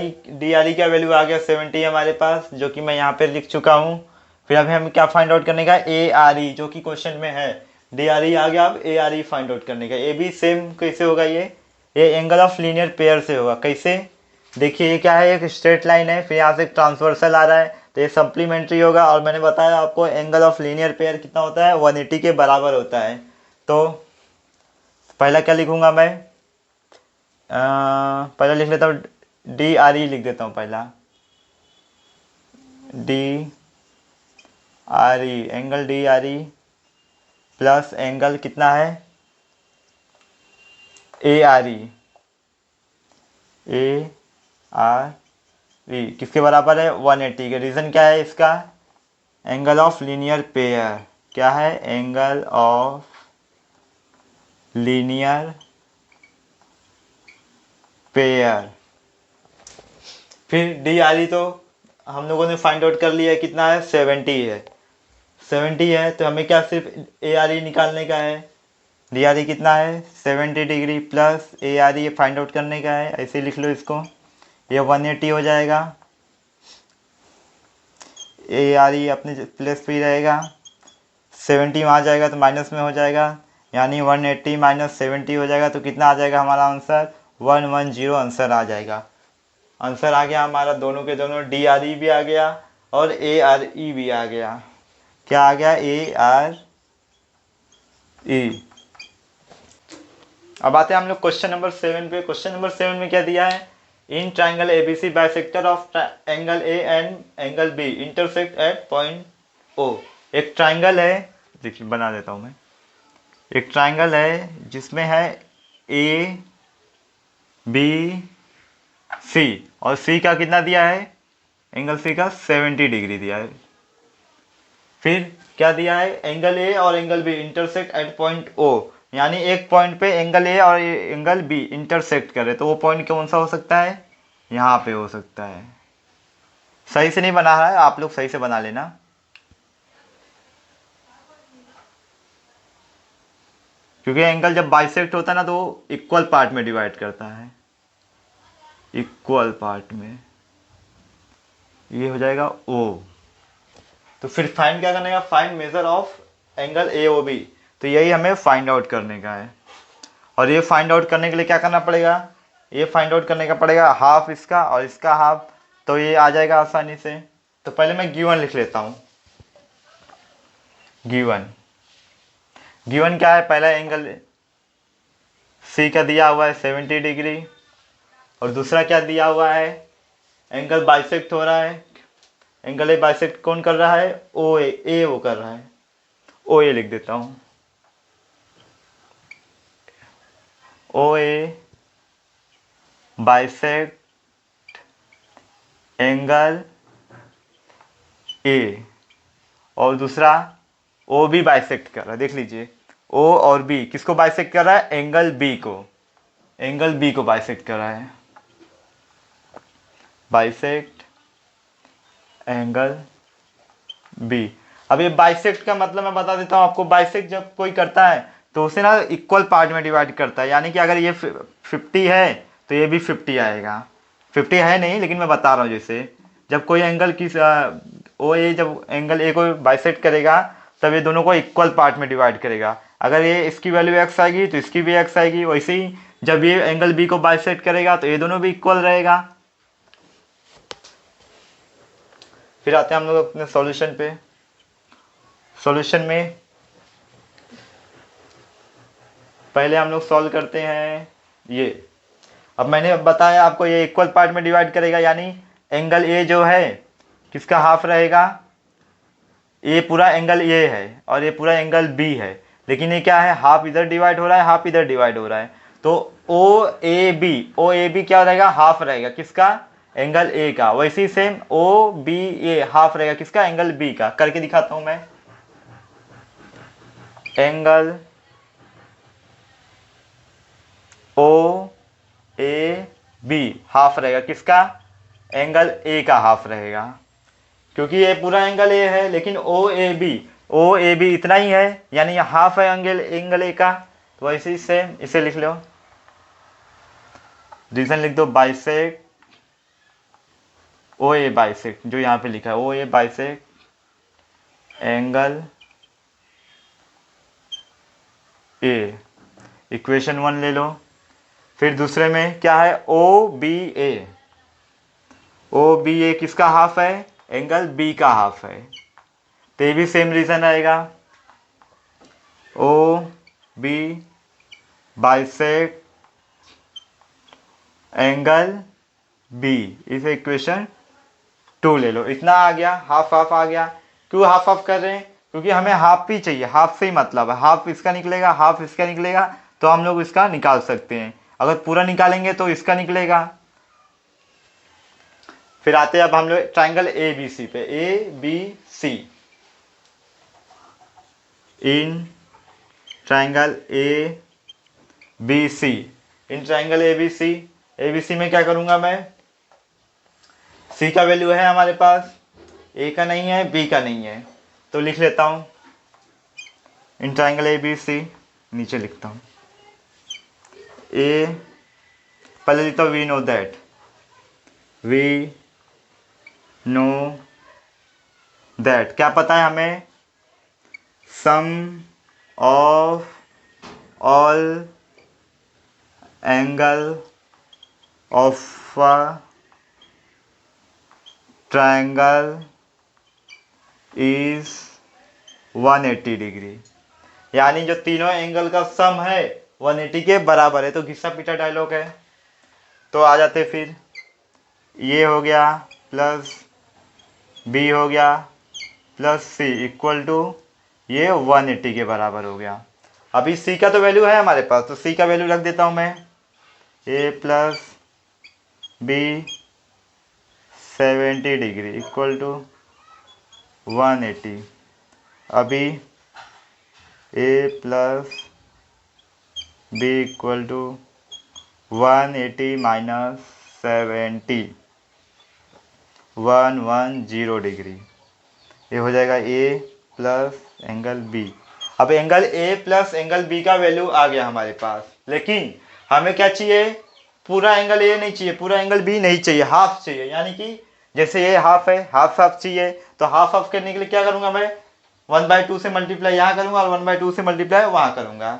E का वैल्यू आ गया 70 हमारे पास, जो कि मैं यहाँ पे लिख चुका हूँ। फिर अभी हमें क्या फाइंड आउट करने का, ए आर ई, जो कि क्वेश्चन में है। डी आर ई आ गया, अब A R E find out करने का। ये भी सेम कैसे होगा, ये एंगल ऑफ लीनियर पेयर से होगा। कैसे, देखिए ये क्या है, एक स्ट्रेट लाइन है, फिर यहाँ से एक ट्रांसवर्सल आ रहा है, तो ये सप्लीमेंट्री होगा। और मैंने बताया आपको एंगल ऑफ लीनियर पेयर कितना होता है, 180 के बराबर होता है। तो पहला क्या लिखूंगा मैं, पहला लिख लेता हूँ, डी आर ई लिख देता हूँ पहला, D R E, angle D R E plus angle कितना है, A R E, A R E किसके बराबर है, 180 के। रीज़न क्या है इसका, एंगल ऑफ लीनियर पेयर। क्या है, एंगल ऑफ लीनियर पेयर। फिर डी आर ई तो हम लोगों ने फाइंड आउट कर लिया है, कितना है, 70 है। 70 है, तो हमें क्या सिर्फ ए आर ई निकालने का है। डी आर ई कितना है, 70 degree plus A R E find out करने का है। ऐसे लिख लो इसको, ये 180 हो जाएगा। ए आर ई अपने प्लेस पे ही रहेगा, 70 वहाँ जाएगा तो माइनस में हो जाएगा, यानी 180 माइनस 70 हो जाएगा। तो कितना आ जाएगा हमारा आंसर, 110 आंसर आ जाएगा। आंसर आ गया हमारा, दोनों के दोनों, डी आर ई भी आ गया और ए आर ई भी आ गया। क्या आ गया, ए आर ई। अब आते हैं हम लोग क्वेश्चन नंबर 7 पे। क्वेश्चन नंबर 7 में क्या दिया है, in triangle ABC bisector of angle A and angle B intersect at point O. एक ट्राइंगल है, देखिए बना देता हूँ मैं। एक ट्राइंगल है जिसमें है ए बी सी, और सी का कितना दिया है, एंगल सी का 70 डिग्री दिया है। फिर क्या दिया है, एंगल ए और angle B intersect at point O, यानी एक पॉइंट पे एंगल ए और एंगल बी इंटरसेक्ट करे, तो वो पॉइंट कौन सा हो सकता है, यहाँ पे हो सकता है। सही से नहीं बना रहा है, आप लोग सही से बना लेना। क्योंकि एंगल जब बाइसेक्ट होता है ना, तो इक्वल पार्ट में डिवाइड करता है, इक्वल पार्ट में। ये हो जाएगा ओ। तो फिर फाइंड क्या करने का, find measure of angle A O B. तो यही हमें फाइंड आउट करने का है। और ये फाइंड आउट करने के लिए क्या करना पड़ेगा, ये फाइंड आउट करने का पड़ेगा हाफ इसका और इसका हाफ, तो ये आ जाएगा आसानी से। तो पहले मैं गिवन लिख लेता हूँ। गिवन क्या है, पहला एंगल सी का दिया हुआ है 70 डिग्री, और दूसरा क्या दिया हुआ है, एंगल बाइसेक्ट हो रहा है। एंगल ए बाइसेक्ट कौन कर रहा है, ओ ए वो कर रहा है, ओ ए लिख देता हूँ, ओ ए बाइसेक्ट एंगल ए, और दूसरा ओ बी बाइसेक्ट कर रहा है। देख लीजिए, ओ और बी किसको बाइसेक्ट कर रहा है, एंगल बी को, एंगल बी को बाइसेक्ट कर रहा है, बाइसेक्ट एंगल बी। अब ये बाइसेक्ट का मतलब मैं बता देता हूँ आपको। बाइसेक्ट जब कोई करता है तो उसे ना इक्वल पार्ट में डिवाइड करता है, यानी कि अगर ये 50 है तो ये भी 50 आएगा। 50 है नहीं, लेकिन मैं बता रहा हूँ, जैसे जब कोई एंगल की ओ ए जब एंगल ए को बाइसेक्ट करेगा, तब ये दोनों को इक्वल पार्ट में डिवाइड करेगा। अगर ये इसकी वैल्यू एक्स आएगी तो इसकी भी एक्स आएगी। वैसे ही जब ये एंगल बी को बाइसेक्ट करेगा तो ये दोनों भी इक्वल रहेगा। फिर आते हैं हम लोग अपने सॉल्यूशन पे। सॉल्यूशन में पहले हम लोग सॉल्व करते हैं ये। अब मैंने बताया आपको, ये इक्वल पार्ट में डिवाइड करेगा, यानी एंगल ए जो है किसका हाफ रहेगा, ये पूरा एंगल ए है और ये पूरा एंगल बी है, लेकिन ये क्या है, हाफ इधर डिवाइड हो रहा है, हाफ इधर डिवाइड हो रहा है। तो ओ ए बी क्या रहेगा, हाफ रहेगा किसका, एंगल ए का। वैसे ही same O B A half रहेगा किसका, एंगल बी का। करके दिखाता हूं मैं। Angle O A B half रहेगा किसका, एंगल ए का हाफ रहेगा, क्योंकि ये पूरा एंगल ए है। लेकिन ओ ए बी इतना ही है, यानी ये हाफ है एंगल ए का। तो वैसे ही सेम इसे लिख लो, रीजन लिख दो, बाइसेक ओ ए बाइसेक, जो यहाँ पे लिखा है ओ ए बाइसेक एंगल ए, इक्वेशन 1 ले लो। फिर दूसरे में क्या है, ओ बी ए, ओ बी ए किसका हाफ है, एंगल बी का हाफ है, तो ये भी सेम रीजन आएगा, O B bisect angle B, इसे इक्वेशन 2 ले लो। इतना आ गया, हाफ हाफ आ गया। क्यों हाफ हाफ कर रहे हैं, क्योंकि हमें हाफ ही चाहिए, हाफ से ही मतलब है, हाफ इसका निकलेगा हाफ इसका निकलेगा, तो हम लोग इसका निकाल सकते हैं। अगर पूरा निकालेंगे तो इसका निकलेगा। फिर आते हैं अब हम लोग ट्राइंगल ए बी सी पे, A B C, in triangle A B C, in triangle A B C में क्या करूंगा मैं, सी का वैल्यू है हमारे पास, ए का नहीं है बी का नहीं है, तो लिख लेता हूं इन ट्राइंगल ए बी सी, नीचे लिखता हूं ए, पहले लिखता हूं we know that, we know that, क्या पता है हमें, sum of all angle of a triangle is 180 degree, यानी जो तीनों एंगल का सम है 180 के बराबर है। तो घिसा पीटा डायलॉग है। तो आ जाते फिर, ये हो गया प्लस बी हो गया प्लस सी इक्वल टू ये 180 के बराबर हो गया। अभी सी का तो वैल्यू है हमारे पास, तो सी का वैल्यू रख देता हूँ मैं, A plus B 70 degree equal to 180। अभी A plus B equal to 180 minus 70, 110 degree, ये हो जाएगा ए प्लस एंगल बी। अब angle A plus angle B का वैल्यू आ गया हमारे पास, लेकिन हमें क्या चाहिए, पूरा एंगल ए नहीं चाहिए, पूरा एंगल बी नहीं चाहिए, हाफ चाहिए। यानी कि जैसे ये हाफ है, हाफ हाफ चाहिए, तो हाफ हाफ करने के लिए क्या करूंगा मैं, 1/2 से मल्टीप्लाई यहाँ करूंगा और 1/2 से मल्टीप्लाई वहाँ करूंगा।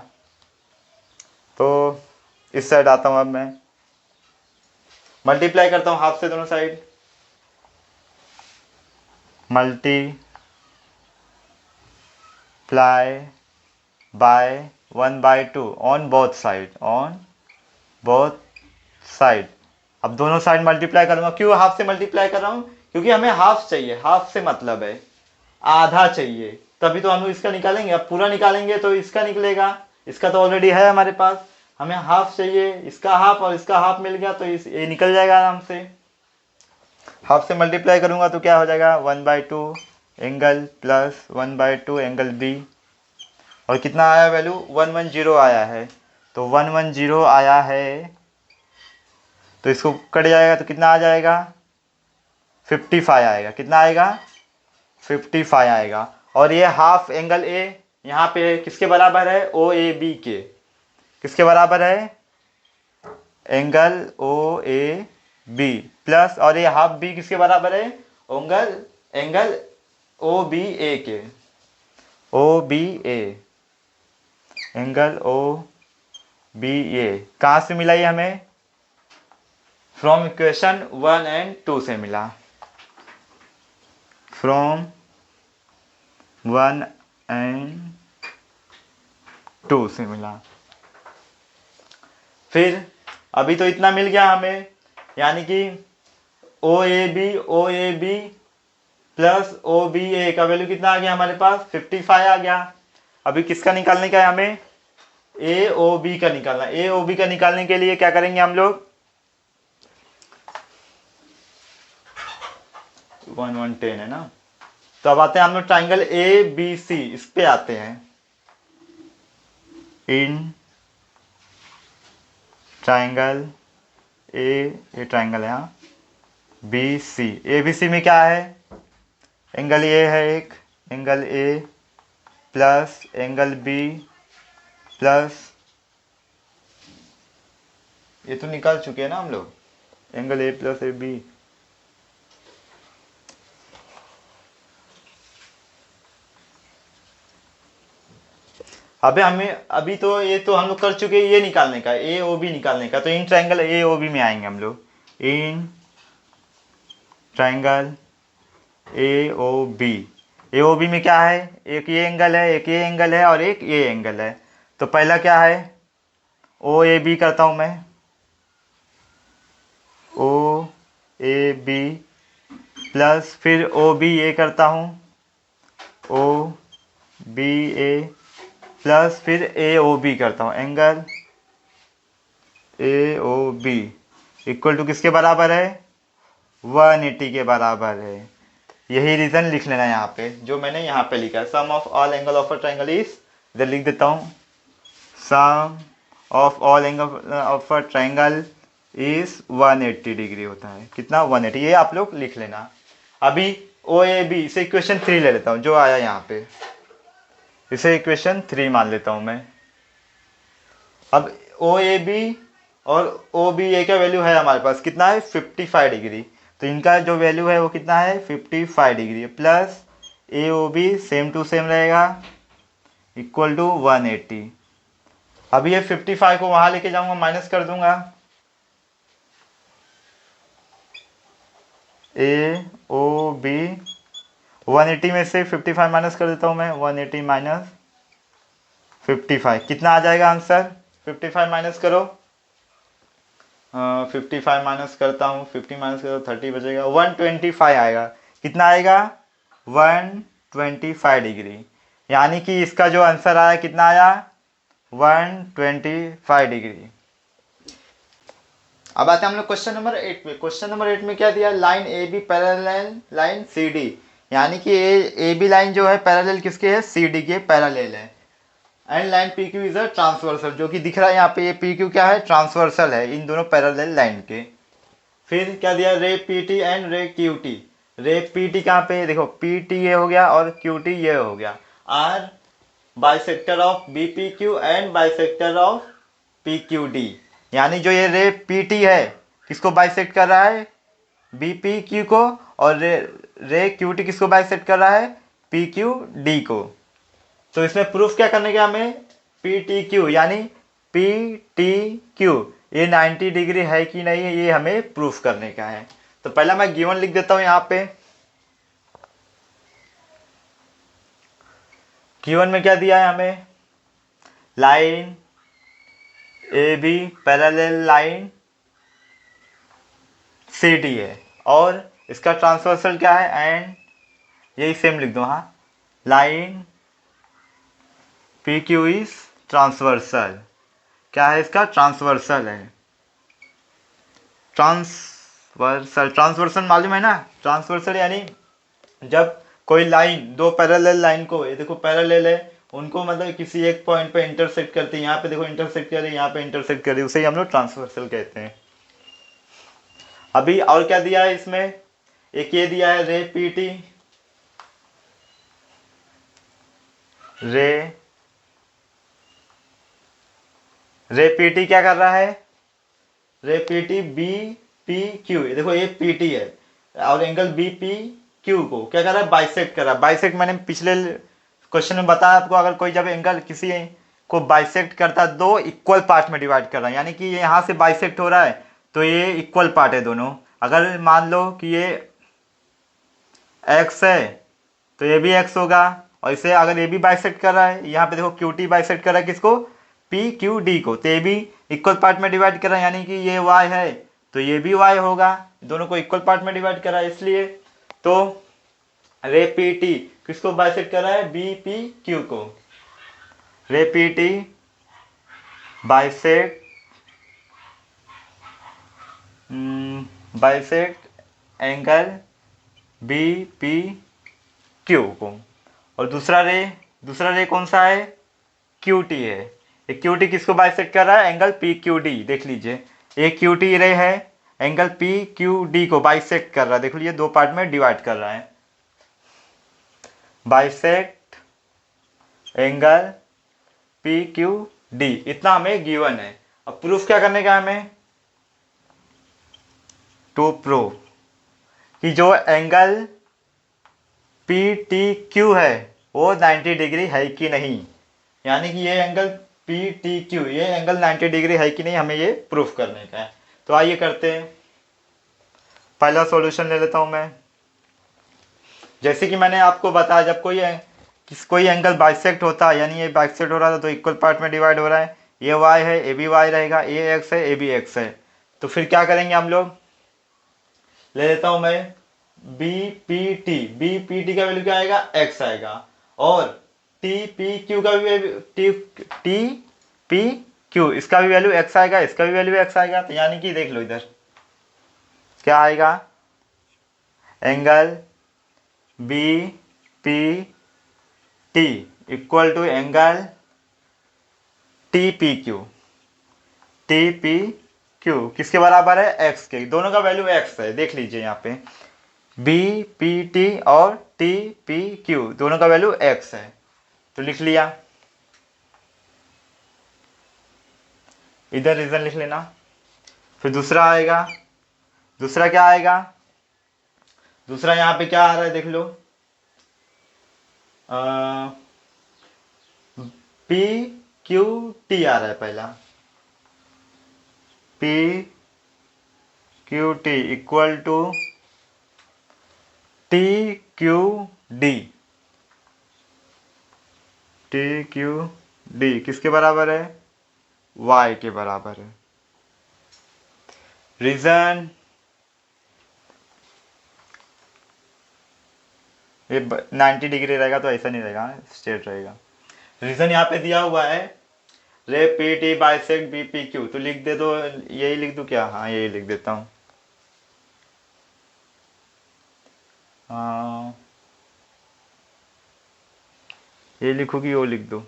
तो इस साइड आता हूँ, अब मैं मल्टीप्लाई करता हूँ हाफ से दोनों side, multiply by 1/2 on both side, on both side. अब दोनों साइड मल्टीप्लाई करूंगा। क्यों हाफ से मल्टीप्लाई कर रहा हूं, क्योंकि हमें हाफ चाहिए, हाफ से मतलब है आधा चाहिए, तभी तो हम लोग इसका निकालेंगे। अब पूरा निकालेंगे तो इसका निकलेगा, इसका तो ऑलरेडी है हमारे पास, हमें हाफ चाहिए, इसका हाफ और इसका हाफ मिल गया तो ये निकल जाएगा आराम से। हाफ से मल्टीप्लाई करूंगा तो क्या हो जाएगा, 1/2 एंगल प्लस 1/2 एंगल बी, और कितना आया वैल्यू, 110 आया है। तो 110 आया है, तो इसको कट जाएगा तो कितना आ जाएगा, 55 आएगा। कितना आएगा, 55 आएगा। और ये हाफ एंगल ए यहाँ पे किसके बराबर है, ओ ए बी के, किसके बराबर है, angle O A B plus, और ये हाफ बी किसके बराबर है, एंगल ओ बी ए के, ओ बी ए, एंगल ओ बी ए कहाँ से मिला ये हमें, फ्रॉम इक्वेशन 1 एंड 2 से मिला, फ्रॉम 1 एंड 2 से मिला। फिर अभी तो इतना मिल गया हमें, यानी कि O A B plus O B A का वैल्यू कितना आ गया हमारे पास, 55 आ गया। अभी किसका निकालने का है हमें, ए ओ बी का निकालना। ए ओ बी का निकालने के लिए क्या करेंगे हम लोग, 110 है ना। तो अब आते हैं हम लोग ट्राइंगल ए बी सी, इस पे आते हैं, इन ट्राइंगल ए ट्राइंगल है यहाँ, बी सी, ए बी सी में क्या है, एंगल ए है एक, angle A plus angle B plus ये तो निकाल चुके हैं ना हम लोग, angle A plus A B. अबे हमें अभी तो ये तो हम लोग कर चुके हैं, ये निकालने का, ए ओ बी निकालने का। तो इन ट्रायंगल ए ओ बी में आएंगे हम लोग, in triangle A O B. A O B में क्या है, एक ये एंगल है, एक ये एंगल है और एक ये एंगल है। तो पहला क्या है, ओ ए बी करता हूं मैं, ओ ए बी प्लस फिर ओ बी ए करता हूं, ओ बी ए प्लस फिर ए ओ बी करता हूं, angle A O B equal to किसके बराबर है, 180 के बराबर है। यही रीजन लिख लेना यहाँ पे, जो मैंने यहाँ पे लिखा है, sum of all angle of a triangle is, इधर लिख देता हूँ, sum of all angle of a triangle is 180 degree होता है। कितना, 180। ये आप लोग लिख लेना। अभी ओ ए बी, इसे इक्वेशन 3 ले लेता हूँ जो आया यहाँ पे, इसे इक्वेशन 3 मान लेता हूँ मैं। अब ओ ए बी और ओ बी ए का वैल्यू है हमारे पास, कितना है, 55 डिग्री। तो इनका जो वैल्यू है वो कितना है, 55 degree plus A O B same to same रहेगा, इक्वल टू 180। अब ये 55 को वहां लेके जाऊंगा, माइनस कर दूंगा, ए ओ बी 180 में से 55 माइनस कर देता हूं मैं, 180 माइनस 55 कितना आ जाएगा आंसर, 55 माइनस करो, 55 माइनस करता हूँ, 50 माइनस करो 30 बचेगा, 125 आएगा। कितना आएगा, 125 डिग्री। यानी कि इसका जो आंसर आया कितना आया, 125 डिग्री। अब आते हैं हम लोग क्वेश्चन नंबर 8 पे। क्वेश्चन नंबर 8 में क्या दिया, line A B parallel line C D, यानी कि ए बी लाइन जो है पैरेलल किसके है, सी डी के पैरेलल है। And line P Q is a transversal, जो कि दिख रहा है यहाँ पे, ये पी क्यू क्या है, ट्रांसवर्सल है इन दोनों पैरेलल लाइन के। फिर क्या दिया, रे पी टी एंड रे Q T. Ray P T कहाँ पे, देखो पी टी ये हो गया और क्यू टी ये हो गया, are bisector of B P Q and bisector of P Q D. यानी जो ये रे पी टी है किसको बाइसेक्ट कर रहा है, बी पी क्यू को, और रे क्यू टी किसको बाइसेक्ट कर रहा है, पी क्यू डी को। तो इसमें प्रूफ क्या करने का हमें, पी टी क्यू, यानी पी टी क्यू ये 90 डिग्री है कि नहीं है, ये हमें प्रूफ करने का है। तो पहला मैं गिवन लिख देता हूं यहाँ पे। गिवन में क्या दिया है हमें, line A B parallel line C D है और इसका ट्रांसवर्सल क्या है, एंड यही सेम लिख दो, हाँ, line P Q is transversal. क्या है इसका, ट्रांसवर्सल है, ट्रांसवर्सल। ट्रांसवर्सल मालूम है ना, ट्रांसवर्सल यानी जब कोई लाइन, दो पैरेलल लाइन को, ये देखो पैरेलल है, उनको मतलब किसी एक पॉइंट पे इंटरसेक्ट करती है, यहाँ पे देखो इंटरसेक्ट कर रही है, यहाँ पे इंटरसेक्ट कर रही है, उसे ही हम लोग ट्रांसवर्सल कहते हैं। अभी और क्या दिया है इसमें, एक ये दिया है ray P T, ray P T क्या कर रहा है, ray P T B P Q, देखो ये पी टी है और एंगल बी पी क्यू को क्या कर रहा है, बाइसेक्ट कर रहा है। बाइसेक्ट मैंने पिछले क्वेश्चन में बताया आपको, अगर कोई जब एंगल किसी को बाइसेक्ट करता है, दो इक्वल पार्ट में डिवाइड कर रहा है, यानी कि ये यहाँ से बाइसेक्ट हो रहा है तो ये इक्वल पार्ट है दोनों। अगर मान लो कि ये एक्स है तो ये भी एक्स होगा, और इसे अगर ये भी बाइसेक्ट कर रहा है, यहाँ पे देखो क्यू टी बाइसेक्ट कर रहा है किसको, पी क्यू डी को, तो ये भी इक्वल पार्ट में डिवाइड कर रहा है, यानी कि ये वाई है तो ये भी वाई होगा, दोनों को इक्वल पार्ट में डिवाइड कर रहा है इसलिए। तो रे पी टी किसको बाइसेक्ट कर रहा है, बी पी क्यू को, ray P T bisect angle B P Q को। और दूसरा रे कौन सा है, क्यू टी है, ये क्यू टी किसको बाइसेक्ट कर रहा है, एंगल पी क्यू डी। देख लीजिए ये क्यू टी रे है, एंगल पी क्यू डी को बाइसेक्ट कर रहा है, देख लीजिए दो पार्ट में डिवाइड कर रहा है, bisect angle P Q D, इतना हमें गिवन है। अब प्रूफ क्या करने का हमें, टू प्रूव कि जो एंगल पी टी क्यू है वो 90 डिग्री है कि नहीं, यानी कि ये एंगल पी टी क्यू ये एंगल 90 डिग्री है कि नहीं, हमें ये प्रूफ करने का है। तो आइए करते हैं। पहला सॉल्यूशन ले लेता हूं मैं। जैसे कि मैंने आपको बताया, जब कोई एंगल बाइसेक्ट होता है, यानी ये बाइसेक्ट हो रहा था तो इक्वल पार्ट में डिवाइड हो रहा है, ये y है, ए बी वाई रहेगा, ये x है, ए बी एक्स है। तो फिर क्या करेंगे हम लोग, ले लेता हूं मैं बी पी टी का वैल्यू क्या आएगा, x आएगा, और टी पी क्यू का भी टी पी क्यू इसका भी वैल्यू x आएगा, इसका भी वैल्यू x आएगा। तो यानी कि देख लो इधर क्या आएगा, angle B P T equal to angle T P Q किसके बराबर है, x के। दोनों का वैल्यू x है, देख लीजिए यहाँ पे बी पी टी और टी पी क्यू दोनों का वैल्यू x है, तो लिख लिया। इधर रीजन लिख लेना। फिर दूसरा आएगा, दूसरा क्या आएगा, दूसरा यहाँ पे क्या आ रहा है देख लो, पी क्यू टी आ रहा है पहला, P Q T equal to T Q D किसके बराबर है, y के बराबर है। रीजन ये 90 डिग्री रहेगा तो ऐसा नहीं रहेगा, स्ट्रेट रहेगा। रीजन यहाँ पे दिया हुआ है, ray P T bisect B P Q, तो लिख दे दो, यही लिख दूं क्या, हाँ यही लिख देता हूँ। हाँ ये लिखो कि वो लिख दो,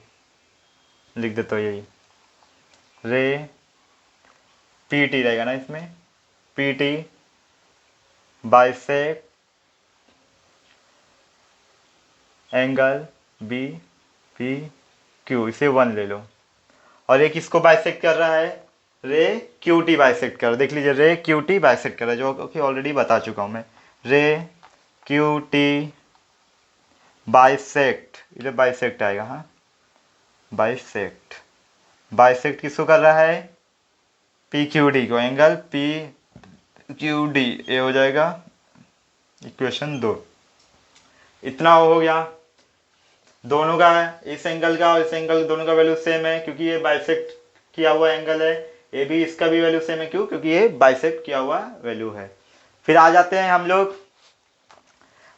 लिख देता हूँ यही, रे पी टी रहेगा ना इसमें, P T bisect angle B P Q, इसे 1 ले लो। और एक इसको बाइसेक्ट कर रहा है, रे क्यू टी बाइसेक्ट कर रहा है, देख लीजिए रे क्यू टी बाइसेक्ट कर रहा है, जो कि ऑलरेडी बता चुका हूँ मैं। रे क्यू टी बाइसेक्ट, इधर बाइसेक्ट आएगा, हाँ बाइसेक्ट किसको कर रहा है, पी क्यू डी को, एंगल पी क्यू डी, ये हो जाएगा इक्वेशन 2। इतना हो गया, दोनों का इस एंगल का और इस एंगल दोनों का वैल्यू सेम है क्योंकि ये बाइसेक्ट किया हुआ एंगल है, ये भी इसका भी वैल्यू सेम है, क्यों, क्योंकि ये बाइसेक्ट किया हुआ वैल्यू है। फिर आ जाते हैं हम लोग,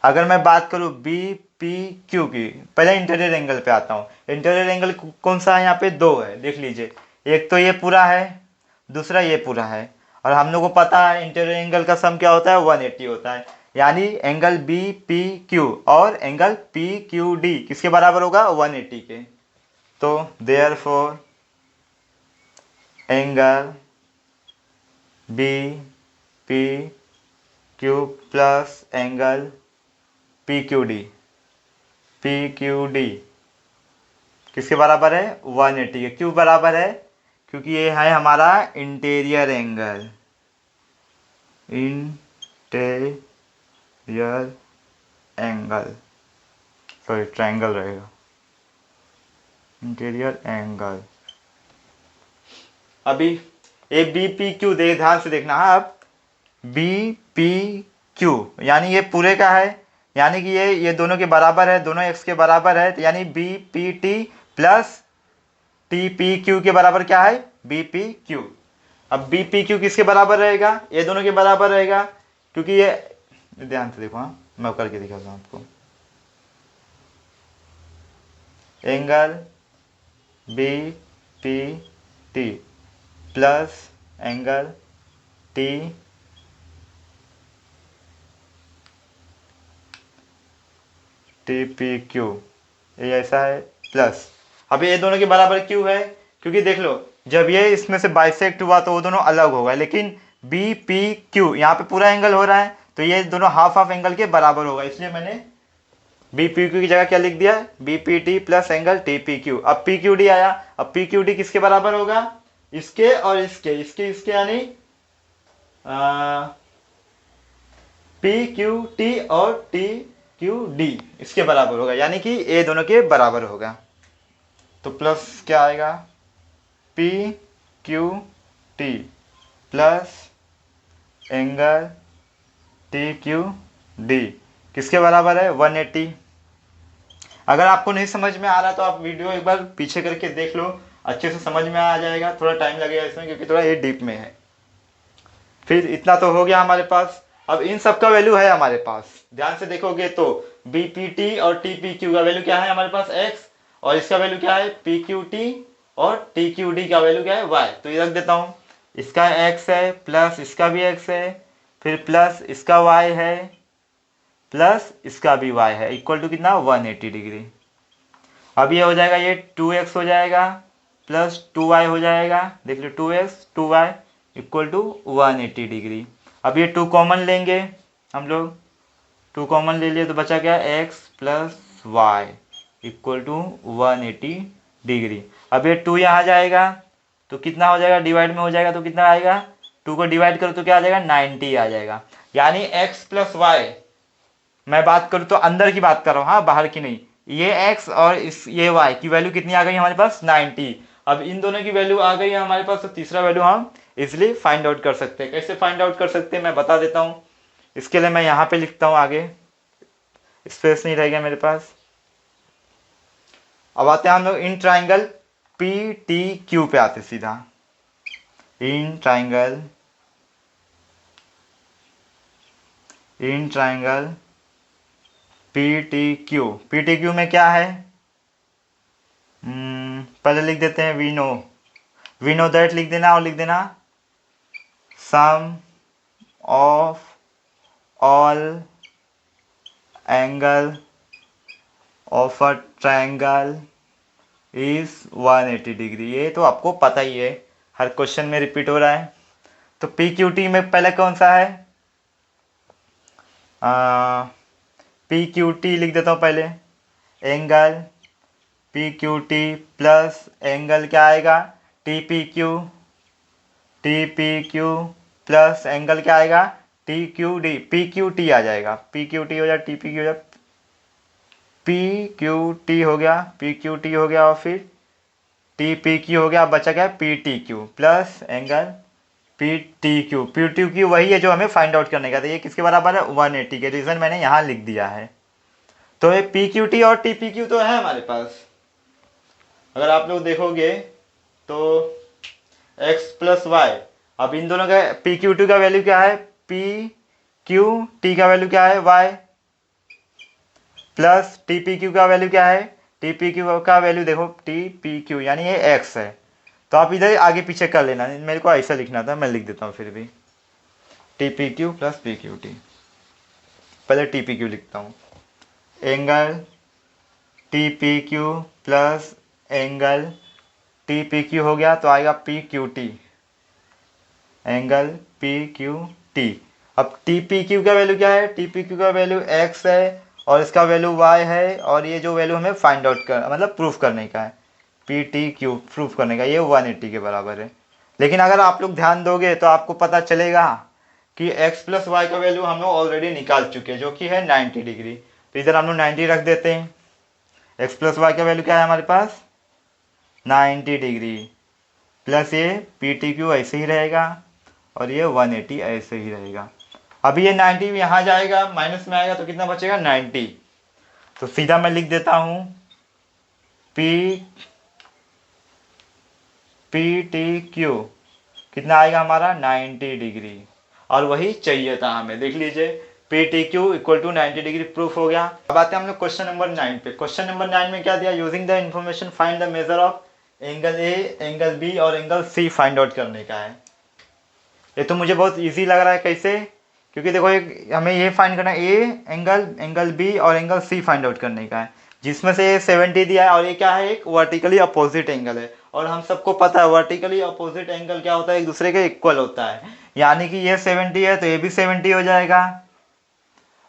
अगर मैं बात करूं बी पी क्यू की, पहले इंटीरियर एंगल पे आता हूं। इंटीरियर एंगल कौन सा है, यहाँ पे 2 है, देख लीजिए, एक तो ये पूरा है, दूसरा ये पूरा है, और हम लोग को पता है इंटीरियर एंगल का सम क्या होता है, 180 होता है। यानी एंगल बी पी क्यू और एंगल पी क्यू डी किसके बराबर होगा, 180 के। तो therefore angle B P Q plus angle P Q D किसके बराबर है, 180 के। क्यों बराबर है, क्योंकि ये है हमारा इंटीरियर एंगल, सॉरी ट्रायंगल रहेगा, इंटीरियर एंगल। अभी ए बी पी क्यू ध्यान से देखना है, अब बी पी क्यू यानी ये पूरे का है, यानी कि ये दोनों के बराबर है, दोनों x के बराबर है, तो यानी B P T plus T P Q के बराबर क्या है, बी पी क्यू। अब बी पी क्यू किसके बराबर रहेगा, ये दोनों के बराबर रहेगा, क्योंकि ये ध्यान से देखो, हाँ मैं करके दिखाता हूँ आपको, angle B P T plus angle T T P Q, ये ऐसा है प्लस। अब ये दोनों के बराबर क्यों है, क्योंकि देख लो जब ये इसमें से बाइसेक्ट हुआ तो वो दोनों अलग होगा, लेकिन बी पी क्यू यहाँ पे पूरा एंगल हो रहा है तो ये दोनों हाफ हाफ एंगल के बराबर होगा, इसलिए मैंने बी पी क्यू की जगह क्या लिख दिया, B P T plus angle T P Q. अब पी क्यू डी आया, अब पी क्यू डी किसके बराबर होगा, इसके और इसके यानी पी क्यू टी और टी क्यू डी इसके बराबर होगा, यानी कि ये दोनों के बराबर होगा। तो प्लस क्या आएगा, P Q T plus angle T Q D किसके बराबर है, 180। अगर आपको नहीं समझ में आ रहा तो आप वीडियो एक बार पीछे करके देख लो, अच्छे से समझ में आ जाएगा। थोड़ा टाइम लगेगा इसमें क्योंकि थोड़ा ये डीप में है। फिर इतना तो हो गया हमारे पास। अब इन सब का वैल्यू है हमारे पास, ध्यान से देखोगे तो बी पी टी और टी पी क्यू का वैल्यू क्या है हमारे पास x, और इसका वैल्यू क्या है पी क्यू टी, और टी क्यू डी का वैल्यू क्या है y। तो ये रख देता हूँ, इसका x है प्लस इसका भी x है, फिर प्लस इसका y है प्लस इसका भी y है, इक्वल टू कितना 180 डिग्री। अब ये हो जाएगा, ये 2x हो जाएगा प्लस 2y हो जाएगा, देख लो 2x 2y equal to 180 degree. अब ये 2 कॉमन लेंगे हम लोग, 2 कॉमन ले लिए तो बचा क्या, x plus y equal to 180 degree. अब ये 2 यहाँ जाएगा तो कितना हो जाएगा, डिवाइड में हो जाएगा तो कितना आएगा, 2 को डिवाइड करो तो क्या आ जाएगा 90 आ जाएगा। यानी x प्लस वाई, मैं बात करूँ तो अंदर की बात कर रहा हूँ, हाँ बाहर की नहीं। ये x और ये y की वैल्यू कितनी आ गई हमारे पास 90। अब इन दोनों की वैल्यू आ गई है हमारे पास, तो तीसरा वैल्यू हम इसलिए फाइंड आउट कर सकते हैं। कैसे फाइंड आउट कर सकते हैं मैं बता देता हूँ। इसके लिए मैं यहाँ पे लिखता हूँ, आगे स्पेस नहीं रहेगा मेरे पास। अब आते हैं हम लोग in triangle P T Q पे आते सीधा। In triangle P T Q में क्या है, पहले लिख देते हैं वी नो दैट लिख देना, और लिख देना sum of all angle of a triangle is 180 degree. ये तो आपको पता ही है, हर क्वेश्चन में रिपीट हो रहा है। तो पी क्यू टी में पहले कौन सा है, पी क्यू टी लिख देता हूँ पहले, angle P Q T plus angle क्या आएगा T P Q plus angle क्या आएगा T Q D, P Q T आ जाएगा, पी क्यू टी हो जाए टी पी क्यू हो जाए, पी क्यू टी हो गया, पी क्यू टी हो गया, और फिर टी पी क्यू हो गया। बचा क्या P T Q plus angle P T Q वही है जो हमें फाइंड आउट करने का था। ये किसके बराबर है 180 के, रीज़न मैंने यहाँ लिख दिया है। तो ये पी क्यू टी और टी पी क्यू तो है हमारे पास। अगर आप लोग देखोगे तो x प्लस वाई, अब इन दोनों का पी क्यू टी का वैल्यू क्या है, पी क्यू टी का वैल्यू क्या है y, plus T P Q का वैल्यू क्या है, टी पी क्यू का वैल्यू देखो टी पी क्यू यानी ये x है। तो आप इधर आगे पीछे कर लेना, मेरे को ऐसा लिखना था, मैं लिख देता हूँ फिर भी T P Q plus P Q T. पहले टी पी क्यू लिखता हूँ, angle T P Q plus angle T P Q हो गया तो आएगा P Q T, angle P Q T. अब टी पी क्यू का वैल्यू क्या है, टी पी क्यू का वैल्यू x है और इसका वैल्यू y है, और ये जो वैल्यू हमें फाइंड आउट कर मतलब प्रूफ करने का है, पी टी क्यू प्रूफ करने का, ये 180 के बराबर है। लेकिन अगर आप लोग ध्यान दोगे तो आपको पता चलेगा कि x प्लस वाई का वैल्यू हम लोग ऑलरेडी निकाल चुके हैं जो कि है 90 डिग्री। तो इधर हम लोग 90 रख देते हैं, x प्लस वाई का वैल्यू क्या है हमारे पास 90 डिग्री, प्लस ये पी टी क्यू ऐसे ही रहेगा और ये 180 ऐसे ही रहेगा। अभी ये 90 यहाँ जाएगा माइनस में आएगा तो कितना बचेगा 90। तो सीधा मैं लिख देता हूँ पी टी क्यू कितना आएगा हमारा 90 डिग्री, और वही चाहिए था हमें। देख लीजिए P T Q equal to 90 degree proof हो गया। अब आते हैं हम लोग क्वेश्चन नंबर 9 पे। क्वेश्चन नंबर 9 में क्या दिया, using the information find the measure of angle A, angle B और एंगल सी फाइंड आउट करने का है। ये तो मुझे बहुत इजी लग रहा है, कैसे, क्योंकि देखो एक हमें ये फाइंड करना है ए एंगल बी और एंगल सी फाइंड आउट करने का है, जिसमें से ये 70 दिया है और ये क्या है एक वर्टिकली अपोजिट एंगल है, और हम सबको पता है वर्टिकली अपोजिट एंगल क्या होता है, एक दूसरे के इक्वल होता है। यानी कि ये 70 है तो ये भी 70 हो जाएगा,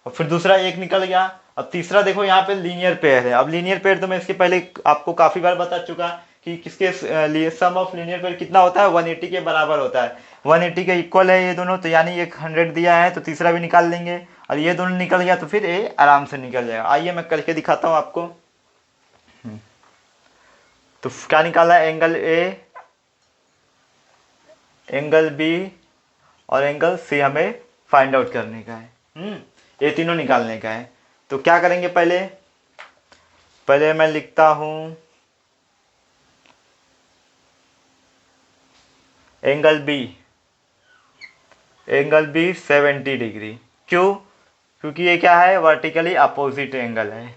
और फिर दूसरा एक निकल गया। अब तीसरा देखो यहाँ पे लीनियर पेयर है। अब लीनियर पेयर तो मैं इसके पहले आपको काफ़ी बार बता चुका कि किसके लिए सम ऑफ लीनियर पेयर कितना होता है 180 के बराबर होता है। 180 के इक्वल है ये दोनों, तो यानी एक 100 दिया है तो तीसरा भी निकाल लेंगे, और ये दोनों निकल गया तो फिर ये आराम से निकल जाएगा। आइए मैं करके दिखाता हूँ आपको। तो क्या निकाला है, एंगल ए, एंगल बी और एंगल सी हमें फाइंड आउट करने का है। ये तीनों निकालने का है। तो क्या करेंगे, पहले मैं लिखता हूं एंगल बी 70 डिग्री। क्यों? क्योंकि ये क्या है, वर्टिकली अपोजिट एंगल है,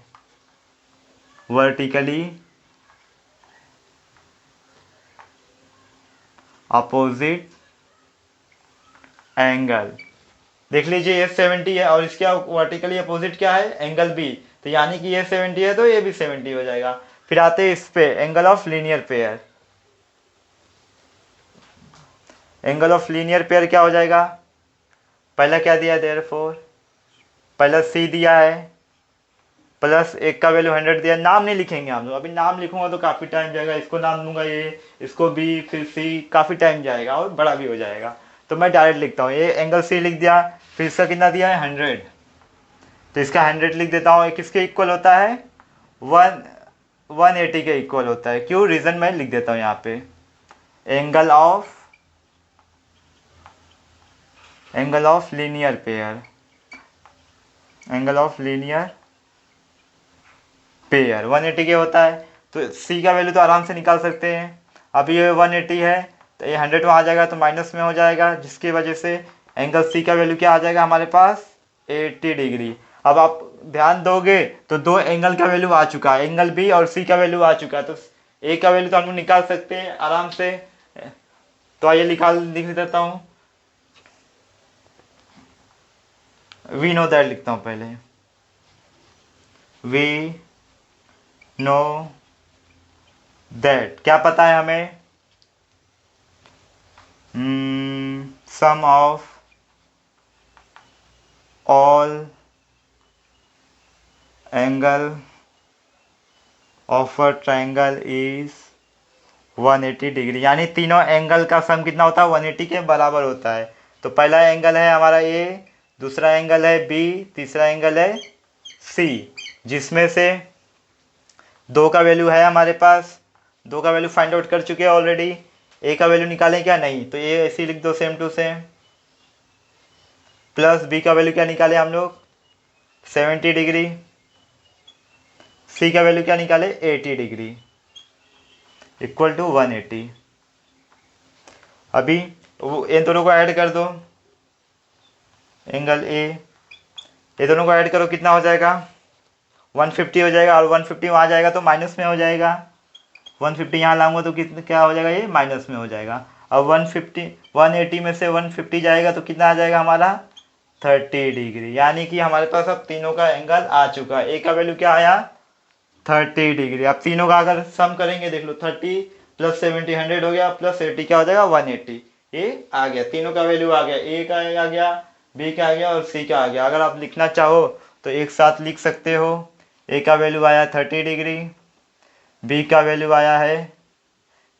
वर्टिकली अपोजिट एंगल। देख लीजिए ये 70 है और इसके वर्टिकली अपोजिट क्या है, एंगल बी, तो यानी कि ये 70 है तो ये भी 70 हो जाएगा। फिर आते हैं इस पे, angle of linear pair. Angle of linear pair क्या हो जाएगा, पहला क्या दिया है, देयरफॉर पहला सी दिया है, प्लस एक का वैल्यू 100 दिया। नाम नहीं लिखेंगे हम लोग, अभी नाम लिखूंगा तो काफ़ी टाइम जाएगा, इसको नाम दूंगा ये, इसको बी, फिर सी, काफ़ी टाइम जाएगा और बड़ा भी हो जाएगा। तो मैं डायरेक्ट लिखता हूँ, ये एंगल सी लिख दिया, फिर इसका कितना दिया है 100, तो इसका 100 लिख देता हूँ। किसके इक्वल होता है, 180 के इक्वल होता है। क्यों, रीज़न मैं लिख देता हूँ यहाँ पे, angle of linear pair, angle of linear pair 180 के होता है। तो सी का वैल्यू तो आराम से निकाल सकते हैं। अभी ये 180 है तो ये 100 वहाँ आ जाएगा तो माइनस में हो जाएगा, जिसकी वजह से एंगल सी का वैल्यू क्या आ जाएगा हमारे पास, 80 डिग्री। अब आप ध्यान दोगे तो दो एंगल का वैल्यू आ चुका है, एंगल बी और सी का वैल्यू आ चुका है, तो ए का वैल्यू तो हम लोग निकाल सकते हैं आराम से। तो आइए लिख देता हूँ, वी नो दैट लिखता हूँ पहले, वी नो दैट क्या पता है हमें, sum of all angle of a triangle is 180 degree. यानी तीनों एंगल का सम कितना होता है, 180 के बराबर होता है। तो पहला एंगल है हमारा ए, दूसरा एंगल है बी, तीसरा एंगल है सी, जिसमें से दो का वैल्यू है हमारे पास, दो का वैल्यू फाइंड आउट कर चुके हैं ऑलरेडी। ए का वैल्यू निकालें क्या, नहीं, तो ये ऐसे लिख दो same to same. Plus B का वैल्यू क्या निकाले हम लोग, 70 डिग्री, सी का वैल्यू क्या निकाले, 80 डिग्री, इक्वल टू 180। अभी इन दोनों को ऐड कर दो, एंगल ए, ये दोनों को ऐड करो, कितना हो जाएगा, 150 हो जाएगा, और 150 वहाँ जाएगा तो माइनस में हो जाएगा, 150 यहाँ लाऊंगा तो कितना क्या हो जाएगा, ये माइनस में हो जाएगा। अब 180 में से 150 जाएगा तो कितना आ जाएगा हमारा, 30 डिग्री। यानी कि हमारे पास अब तीनों का एंगल आ चुका है। ए का वैल्यू क्या आया, 30 डिग्री। अब तीनों का अगर सम करेंगे, देख लो, 30 प्लस 70 100 हो गया, प्लस 80 क्या हो जाएगा, 180। ये आ गया, तीनों का वैल्यू आ गया, ए का आ गया, बी का आ गया और सी का आ गया। अगर आप लिखना चाहो तो एक साथ लिख सकते हो, ए का वैल्यू आया 30 डिग्री, बी का वैल्यू आया है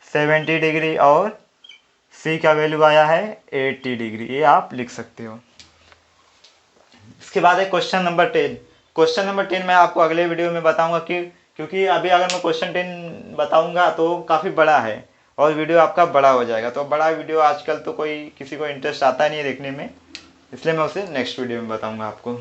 70 डिग्री और सी का वैल्यू आया है 80 डिग्री। ये आप लिख सकते हो। इसके बाद है क्वेश्चन नंबर 10। क्वेश्चन नंबर 10 मैं आपको अगले वीडियो में बताऊंगा कि, क्योंकि अभी अगर मैं क्वेश्चन 10 बताऊंगा तो काफ़ी बड़ा है और वीडियो आपका बड़ा हो जाएगा। तो बड़ा वीडियो आजकल तो कोई किसी को इंटरेस्ट आता नहीं है देखने में, इसलिए मैं उसे नेक्स्ट वीडियो में बताऊंगा आपको।